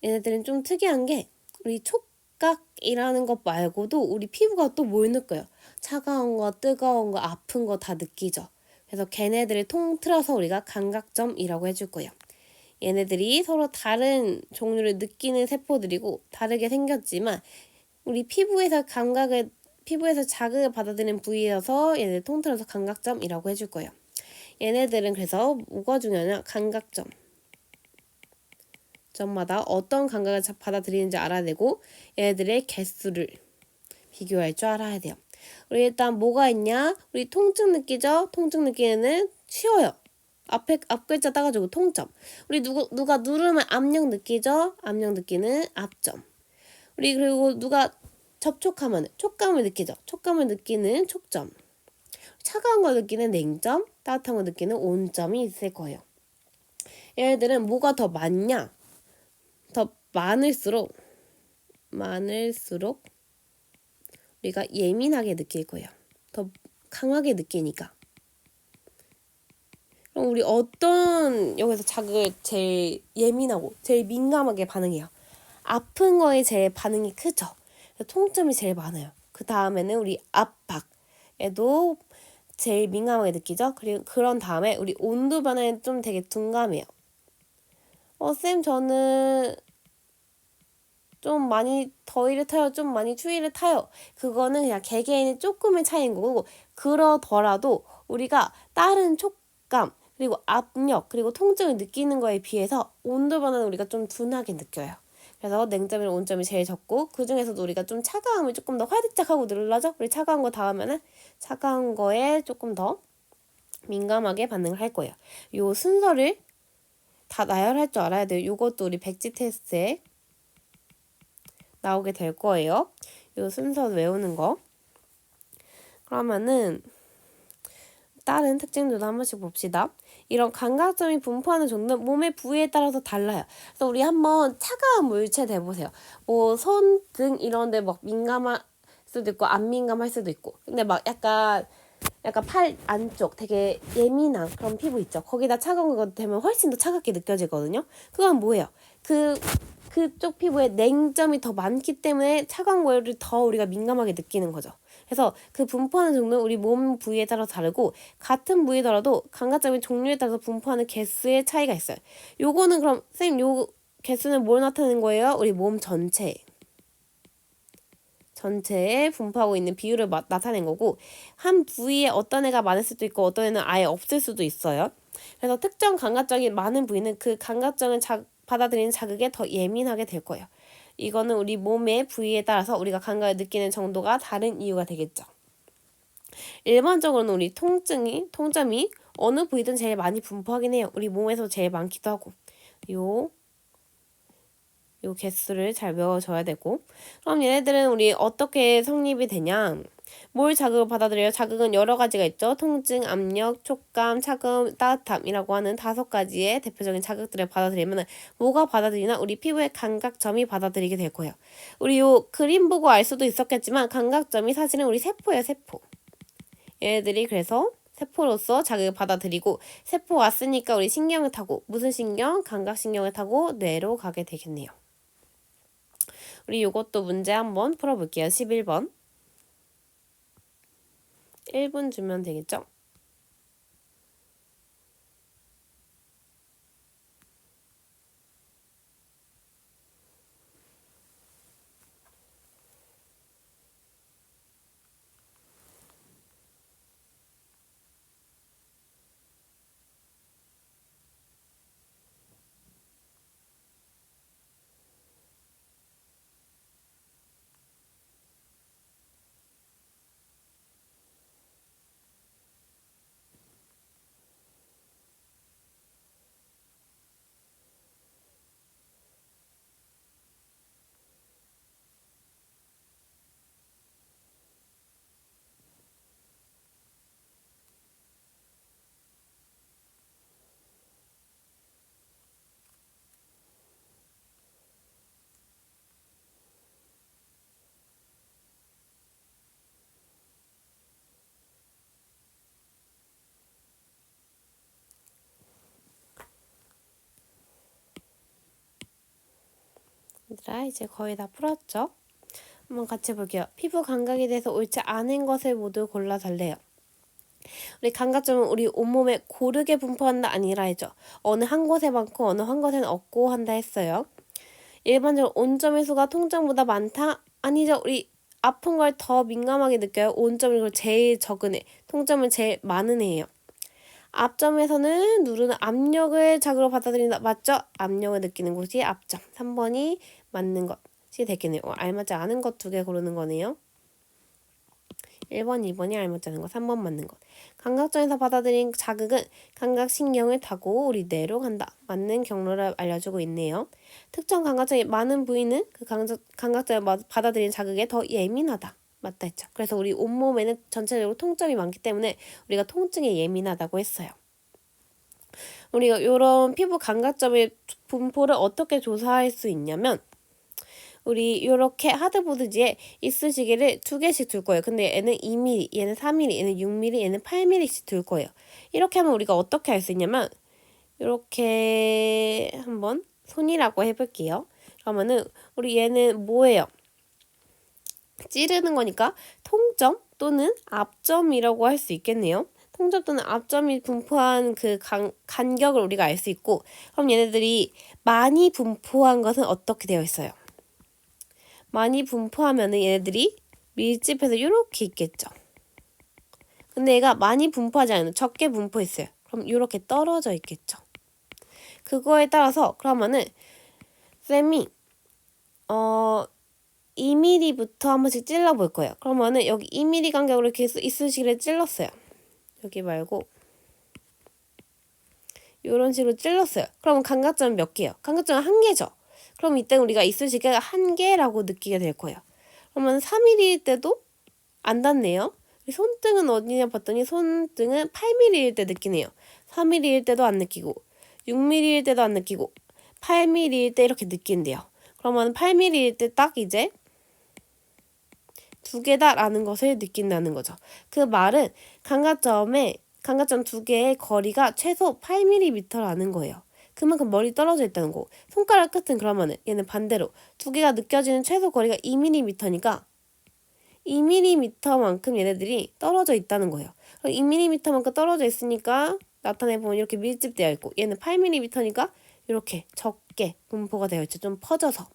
얘네들은 좀 특이한 게 우리 촉각이라는 것 말고도 우리 피부가 또 뭘 느껴요? 차가운 거, 뜨거운 거, 아픈 거 다 느끼죠. 그래서 걔네들을 통틀어서 우리가 감각점이라고 해줄 거예요. 얘네들이 서로 다른 종류를 느끼는 세포들이고 다르게 생겼지만 우리 피부에서 자극을 받아들이는 부위여서 얘네들 통틀어서 감각점이라고 해줄 거예요. 얘네들은 그래서 뭐가 중요하냐? 감각점. 점마다 어떤 감각을 받아들이는지 알아야 되고 얘네들의 개수를 비교할 줄 알아야 돼요. 우리 일단 뭐가 있냐? 우리 통증 느끼죠? 통증 느끼는 쉬워요. 앞 글자 따가지고 통점. 우리 누가 누르면 압력 느끼죠? 압력 느끼는 압점. 우리 그리고 누가 접촉하면 촉감을 느끼죠? 촉감을 느끼는 촉점. 차가운 거 느끼는 냉점, 따뜻한 거 느끼는 온점이 있을 거예요. 얘네들은 뭐가 더 많냐? 더 많을수록 우리가 예민하게 느낄 거예요. 더 강하게 느끼니까. 그럼 우리 어떤 여기서 자극을 제일 예민하고 제일 민감하게 반응해요? 아픈 거에 제일 반응이 크죠. 통증이 제일 많아요. 그 다음에는 우리 압박에도 제일 민감하게 느끼죠. 그리고 그런 다음에 우리 온도 변화에 좀 되게 둔감해요. 쌤 저는 좀 많이 더위를 타요. 좀 많이 추위를 타요. 그거는 그냥 개개인의 조금의 차이인 거고 그러더라도 우리가 다른 촉감 그리고 압력 그리고 통증을 느끼는 거에 비해서 온도 변화는 우리가 좀 둔하게 느껴요. 그래서 냉점이랑 온점이 제일 적고 그 중에서도 우리가 좀 차가움을 조금 더 활짝 하고 눌러죠. 우리 차가운 거 닿으면은 차가운 거에 조금 더 민감하게 반응을 할 거예요. 요 순서를 다 나열할 줄 알아야 돼요. 요것도 우리 백지 테스트에 나오게 될 거예요. 요 순서 외우는 거. 그러면은 다른 특징들도 한 번씩 봅시다. 이런 감각점이 분포하는 정도는 몸의 부위에 따라서 달라요. 그래서 우리 한번 차가운 물체 대보세요. 뭐 손, 등 이런 데 막 민감할 수도 있고 안 민감할 수도 있고. 근데 막 약간 팔 안쪽 되게 예민한 그런 피부 있죠. 거기다 차가운 거 되면 훨씬 더 차갑게 느껴지거든요. 그건 뭐예요? 그쪽 피부에 냉점이 더 많기 때문에 차가운 거를 더 우리가 민감하게 느끼는 거죠. 그래서 그 분포하는 정도는 우리 몸 부위에 따라 다르고 같은 부위더라도 감각점의 종류에 따라서 분포하는 개수의 차이가 있어요. 요거는 그럼 선생님 요 개수는 뭘 나타내는 거예요? 우리 몸 전체에 분포하고 있는 비율을 나타낸 거고 한 부위에 어떤 애가 많을 수도 있고 어떤 애는 아예 없을 수도 있어요. 그래서 특정 감각점이 많은 부위는 그 감각점을 받아들이는 자극에 더 예민하게 될 거예요. 이거는 우리 몸의 부위에 따라서 우리가 감각을 느끼는 정도가 다른 이유가 되겠죠. 일반적으로는 우리 통점이 어느 부위든 제일 많이 분포하긴 해요. 우리 몸에서 제일 많기도 하고. 요 개수를 잘 외워줘야 되고. 그럼 얘네들은 우리 어떻게 성립이 되냐? 뭘 자극을 받아들여요? 자극은 여러 가지가 있죠. 통증, 압력, 촉감, 차가움, 따뜻함이라고 하는 5가지의 대표적인 자극들을 받아들이면 뭐가 받아들이나 우리 피부의 감각점이 받아들이게 될 거예요. 우리 요 그림 보고 알 수도 있었겠지만 감각점이 사실은 우리 세포예요. 세포. 얘네들이 그래서 세포로서 자극을 받아들이고 세포 왔으니까 우리 신경을 타고 무슨 신경? 감각신경을 타고 뇌로 가게 되겠네요. 우리 이것도 문제 한번 풀어볼게요. 11번. 1분 주면 되겠죠? 얘들아 이제 거의 다 풀었죠? 한번 같이 볼게요. 피부 감각에 대해서 옳지 않은 것을 모두 골라달래요. 우리 감각점은 우리 온몸에 고르게 분포한다 아니라 했죠. 어느 한 곳에 많고 어느 한 곳에는 없고 한다 했어요. 일반적으로 온점의 수가 통점보다 많다? 아니죠. 우리 아픈 걸 더 민감하게 느껴요. 온점이 제일 적은 애, 통점은 제일 많은 애예요. 앞점에서는 누르는 압력을 자극으로 받아들인다. 맞죠? 압력을 느끼는 곳이 앞점. 3번이 맞는 것이 되겠네요. 알맞지 않은 것 2개 고르는 거네요. 1번, 2번이 알맞지 않은 것, 3번 맞는 것. 감각점에서 받아들인 자극은 감각신경을 타고 우리 뇌로 간다. 맞는 경로를 알려주고 있네요. 특정 감각점이 많은 부위는 그 감각점을 받아들인 자극에 더 예민하다. 맞다 했죠. 그래서 우리 온몸에는 전체적으로 통점이 많기 때문에 우리가 통증에 예민하다고 했어요. 우리가 이런 피부 감각점의 분포를 어떻게 조사할 수 있냐면 우리 이렇게 하드보드지에 이쑤시개를 2개씩 둘 거예요. 근데 얘는 2mm, 얘는 4mm, 얘는 6mm, 얘는 8mm씩 둘 거예요. 이렇게 하면 우리가 어떻게 할 수 있냐면 이렇게 한번 손이라고 해볼게요. 그러면은 우리 얘는 뭐예요? 찌르는 거니까 통점 또는 앞점이라고 할 수 있겠네요. 통점 또는 앞점이 분포한 그 간격을 우리가 알 수 있고 그럼 얘네들이 많이 분포한 것은 어떻게 되어 있어요? 많이 분포하면은 얘네들이 밀집해서 이렇게 있겠죠. 근데 얘가 많이 분포하지 않아요. 적게 분포했어요. 그럼 이렇게 떨어져 있겠죠. 그거에 따라서 그러면은 쌤이 2mm부터 한 번씩 찔러볼 거예요. 그러면은 여기 2mm 간격으로 이렇게 이쑤시개를 찔렀어요. 여기 말고 이런 식으로 찔렀어요. 그러면 감각점은 몇 개예요? 감각점은 1개죠. 그럼 이때 우리가 이쑤시개가 1개라고 느끼게 될 거예요. 그러면 3mm일 때도 안 닿네요. 손등은 어디냐 봤더니 손등은 8mm일 때 느끼네요. 3mm일 때도 안 느끼고 6mm일 때도 안 느끼고 8mm일 때 이렇게 느낀대요. 그러면 8mm일 때 딱 이제 2개다라는 것을 느낀다는 거죠. 그 말은 감각점 2개의 거리가 최소 8mm라는 거예요. 그만큼 멀리 떨어져 있다는 거. 손가락 끝은 그러면은 얘는 반대로 2개가 느껴지는 최소 거리가 2mm니까 2mm만큼 얘네들이 떨어져 있다는 거예요. 2mm만큼 떨어져 있으니까 나타내보면 이렇게 밀집되어 있고 얘는 8mm니까 이렇게 적게 분포가 되어 있죠. 좀 퍼져서.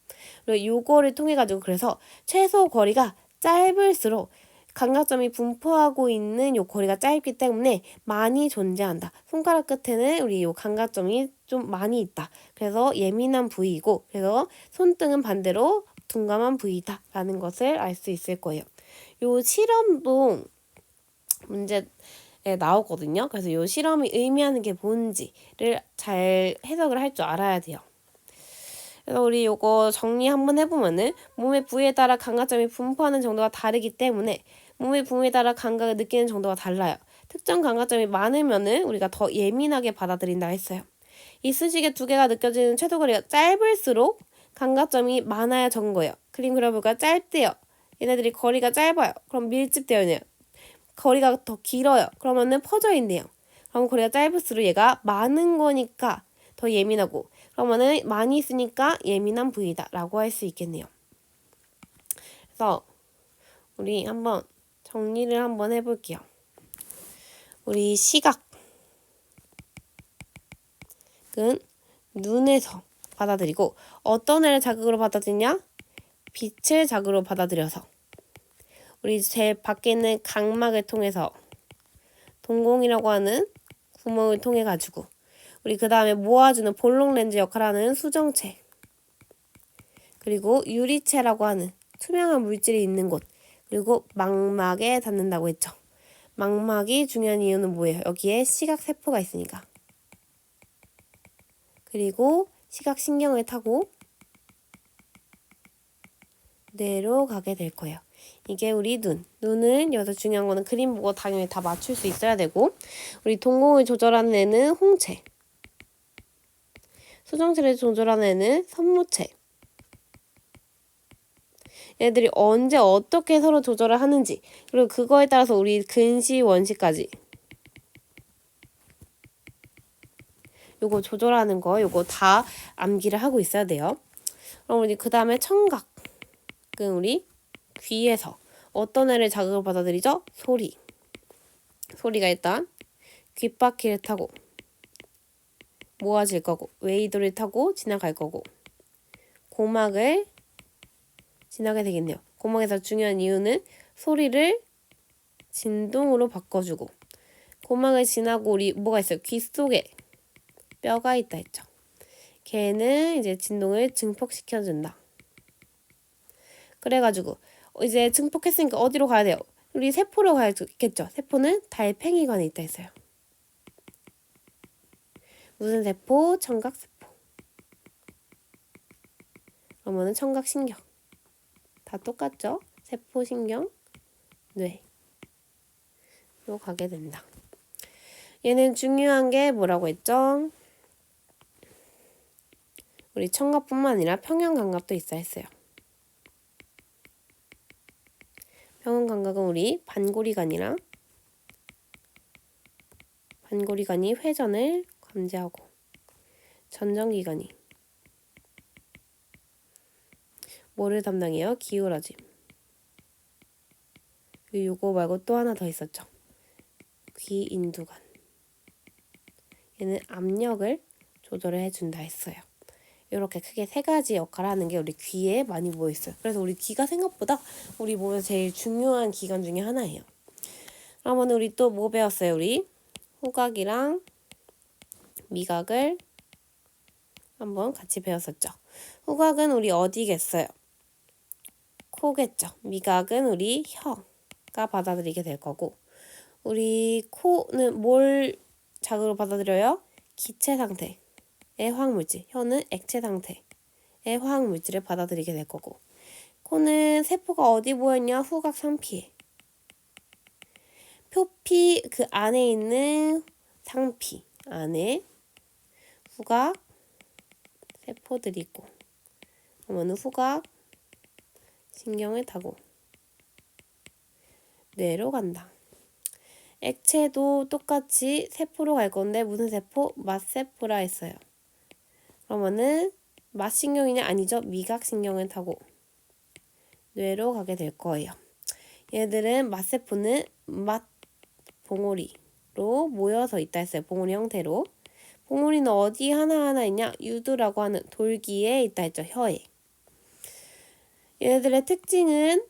그리고 요거를 통해 가지고 그래서 최소 거리가 짧을수록 감각점이 분포하고 있는 요 거리가 짧기 때문에 많이 존재한다. 손가락 끝에는 우리 요 감각점이 좀 많이 있다. 그래서 예민한 부위이고 그래서 손등은 반대로 둔감한 부위다라는 것을 알 수 있을 거예요. 요 실험도 문제에 나오거든요. 그래서 요 실험이 의미하는 게 뭔지를 잘 해석을 할 줄 알아야 돼요. 그래서 우리 요거 정리 한번 해보면은 몸의 부위에 따라 감각점이 분포하는 정도가 다르기 때문에 몸의 부위에 따라 감각을 느끼는 정도가 달라요. 특정 감각점이 많으면은 우리가 더 예민하게 받아들인다 했어요. 이쑤시개 2개가 느껴지는 최소 거리가 짧을수록 감각점이 많아야 적은 거예요. 그림 그려볼까? 짧대요. 얘네들이 거리가 짧아요. 그럼 밀집되어 있네요. 거리가 더 길어요. 그러면은 퍼져 있네요. 그럼 거리가 짧을수록 얘가 많은 거니까 더 예민하고, 그러면은 많이 있으니까 예민한 부위다 라고 할 수 있겠네요. 그래서 우리 한번 정리를 한번 해볼게요. 우리 시각은 눈에서 받아들이고, 어떤 애를 자극으로 받아들이냐? 빛을 자극으로 받아들여서 우리 제 밖에 있는 각막을 통해서 동공이라고 하는 구멍을 통해 가지고, 우리 그 다음에 모아주는 볼록 렌즈 역할을 하는 수정체, 그리고 유리체라고 하는 투명한 물질이 있는 곳, 그리고 망막에 닿는다고 했죠. 망막이 중요한 이유는 뭐예요? 여기에 시각세포가 있으니까. 그리고 시각신경을 타고 뇌로 가게 될 거예요. 이게 우리 눈은 여기서 중요한 거는 그림 보고 당연히 다 맞출 수 있어야 되고, 우리 동공을 조절하는 애는 홍채, 수정체를 조절하는 애는 선무체. 얘들이 언제 어떻게 서로 조절을 하는지, 그리고 그거에 따라서 우리 근시 원시까지 요거 조절하는 거 요거 다 암기를 하고 있어야 돼요. 그럼 우리 그 다음에 청각은 우리 귀에서 어떤 애를 자극을 받아들이죠? 소리가 일단 귓바퀴를 타고 모아질 거고, 웨이도를 타고 지나갈 거고, 고막을 지나게 되겠네요. 고막에서 중요한 이유는 소리를 진동으로 바꿔주고, 고막을 지나고 우리 뭐가 있어요? 귀 속에 뼈가 있다 했죠. 걔는 이제 진동을 증폭시켜준다. 그래가지고 이제 증폭했으니까 어디로 가야 돼요? 우리 세포로 가야겠죠. 세포는 달팽이관에 있다 했어요. 무슨 세포? 청각세포. 그러면은 청각신경. 다 똑같죠? 세포신경, 뇌로 가게 된다. 얘는 중요한 게 뭐라고 했죠? 우리 청각뿐만 아니라 평형감각도 있어 했어요. 평형감각은 우리 반고리관이 회전을 감지하고, 전정기관이 뭐를 담당해요? 기울어짐. 그리고 요거 말고 또 하나 더 있었죠. 귀인두관. 얘는 압력을 조절을 해준다 했어요. 이렇게 크게 세 가지 역할을 하는 게 우리 귀에 많이 모여있어요. 그래서 우리 귀가 생각보다 우리 몸에서 제일 중요한 기관 중에 하나예요. 그러면 우리 또 뭐 배웠어요? 우리 후각이랑 미각을 한번 같이 배웠었죠. 후각은 우리 어디겠어요? 코겠죠. 미각은 우리 혀가 받아들이게 될 거고, 우리 코는 뭘 자극으로 받아들여요? 기체 상태의 화학물질, 혀는 액체 상태의 화학물질을 받아들이게 될 거고, 코는 세포가 어디 보였냐? 후각 상피에. 표피 그 안에 있는 상피 안에 후각 세포들이 있고, 그러면 후각 신경을 타고 뇌로 간다. 액체도 똑같이 세포로 갈 건데 무슨 세포? 맛세포라 했어요. 그러면은 맛신경이냐? 아니죠. 미각신경을 타고 뇌로 가게 될 거예요. 얘들은 맛세포는 맛 봉오리로 모여서 있다 했어요. 봉오리 형태로. 봉오리는 어디 하나하나 있냐? 유두라고 하는 돌기에 있다 했죠. 혀에. 얘네들의 특징은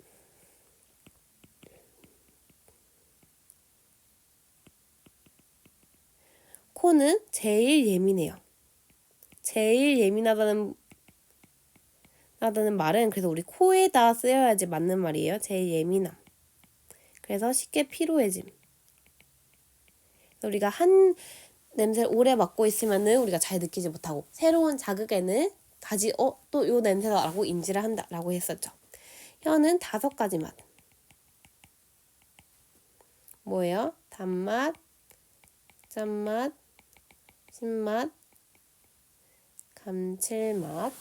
코는 제일 예민해요. 제일 예민하다는 말은 그래서 우리 코에다 쓰여야지 맞는 말이에요. 제일 예민함. 그래서 쉽게 피로해짐. 우리가 한 냄새를 오래 맡고 있으면은 우리가 잘 느끼지 못하고, 새로운 자극에는 다시 또 요 냄새다라고 인지를 한다라고 했었죠. 혀는 5가지 맛. 뭐예요? 단맛, 짠맛, 신맛, 감칠맛,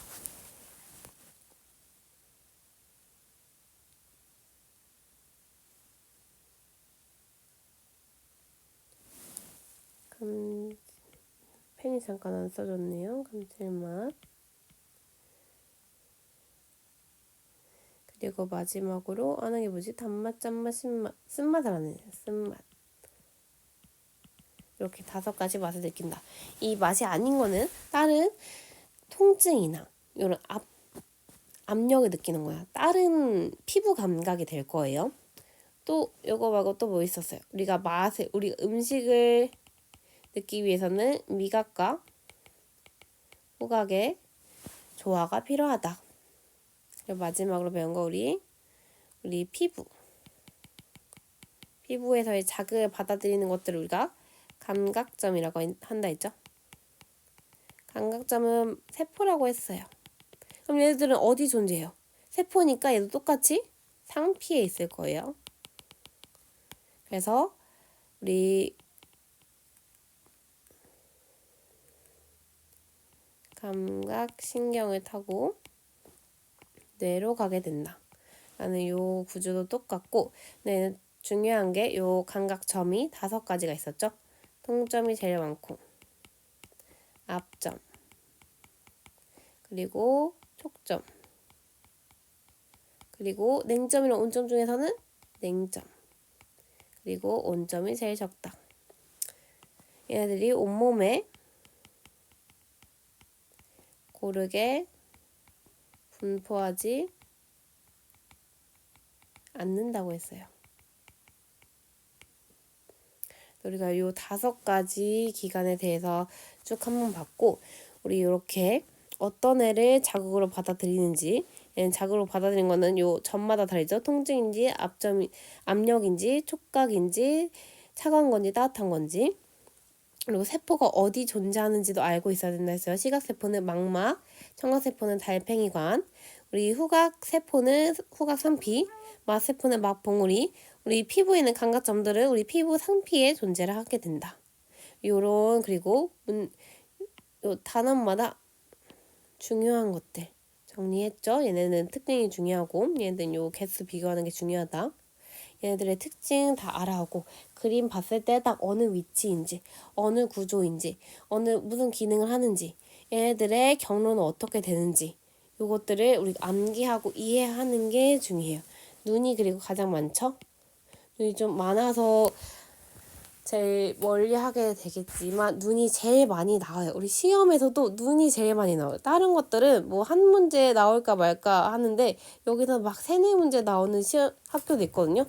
펜이 잠깐 안 써졌네요. 감칠맛. 그리고 마지막으로 하는 게 뭐지? 단맛, 짠맛, 신맛, 쓴맛을 하네요. 쓴맛. 이렇게 5가지 맛을 느낀다. 이 맛이 아닌 거는 다른 통증이나 이런 압력을 느끼는 거야. 다른 피부 감각이 될 거예요. 또 이거 말고 또 뭐 있었어요? 우리가 음식을 느끼기 위해서는 미각과 후각의 조화가 필요하다. 그리고 마지막으로 배운 거 우리 피부에서의 자극을 받아들이는 것들을 우리가 감각점이라고 한다 했죠. 감각점은 세포라고 했어요. 그럼 얘네들은 어디 존재해요? 세포니까 얘도 똑같이 상피에 있을 거예요. 그래서 우리 감각신경을 타고 뇌로 가게 된다. 라는 요 구조도 똑같고, 네, 중요한 게 요 감각점이 5가지가 있었죠. 통점이 제일 많고, 앞점, 그리고 촉점, 그리고 냉점이랑 온점 중에서는 냉점, 그리고 온점이 제일 적다. 얘네들이 온몸에 고르게 분포하지 않는다고 했어요. 우리가 요 5가지 기관에 대해서 쭉 한번 봤고, 우리 이렇게 어떤 애를 자극으로 받아들이는지, 얘는 자극으로 받아들이는 거는 요 점마다 다르죠. 통증인지, 압력인지, 촉각인지, 차가운 건지, 따뜻한 건지. 그리고 세포가 어디 존재하는지도 알고 있어야 된다 했어요. 시각세포는 망막, 청각세포는 달팽이관, 우리 후각세포는 후각상피, 맛세포는 맛봉우리, 우리 피부에 있는 감각점들은 우리 피부 상피에 존재를 하게 된다. 요런, 그리고 요 단원마다 중요한 것들 정리했죠. 얘네는 특징이 중요하고, 얘네들은 요 개수 비교하는 게 중요하다. 얘네들의 특징 다 알아오고, 그림 봤을 때 딱 어느 위치인지, 어느 구조인지, 무슨 기능을 하는지, 얘네들의 경로는 어떻게 되는지, 요것들을 우리가 암기하고 이해하는 게 중요해요. 눈이 그리고 가장 많죠? 눈이 좀 많아서 제일 멀리 하게 되겠지만 눈이 제일 많이 나와요. 우리 시험에서도 눈이 제일 많이 나와요. 다른 것들은 뭐 한 문제 나올까 말까 하는데 여기서 막 3-4문제 나오는 학교도 있거든요.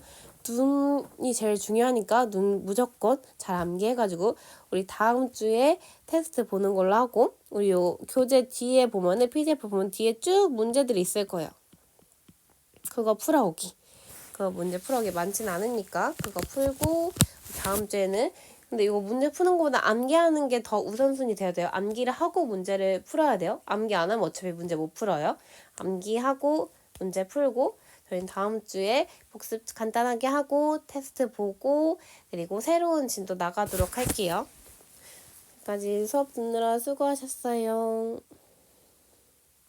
눈이 제일 중요하니까 눈 무조건 잘 암기해가지고 우리 다음 주에 테스트 보는 걸로 하고, 우리 요 교재 뒤에 보면은 PDF 보면 뒤에 쭉 문제들이 있을 거예요. 그거 풀어오기. 그거 문제 풀어오기 많진 않으니까 그거 풀고, 다음 주에는 근데 이거 문제 푸는 것보다 암기하는 게 더 우선순위 돼야 돼요. 암기를 하고 문제를 풀어야 돼요. 암기 안 하면 어차피 문제 못 풀어요. 암기하고 문제 풀고, 저희는 다음 주에 복습 간단하게 하고 테스트 보고 그리고 새로운 진도 나가도록 할게요. 지금까지 수업 듣느라 수고하셨어요.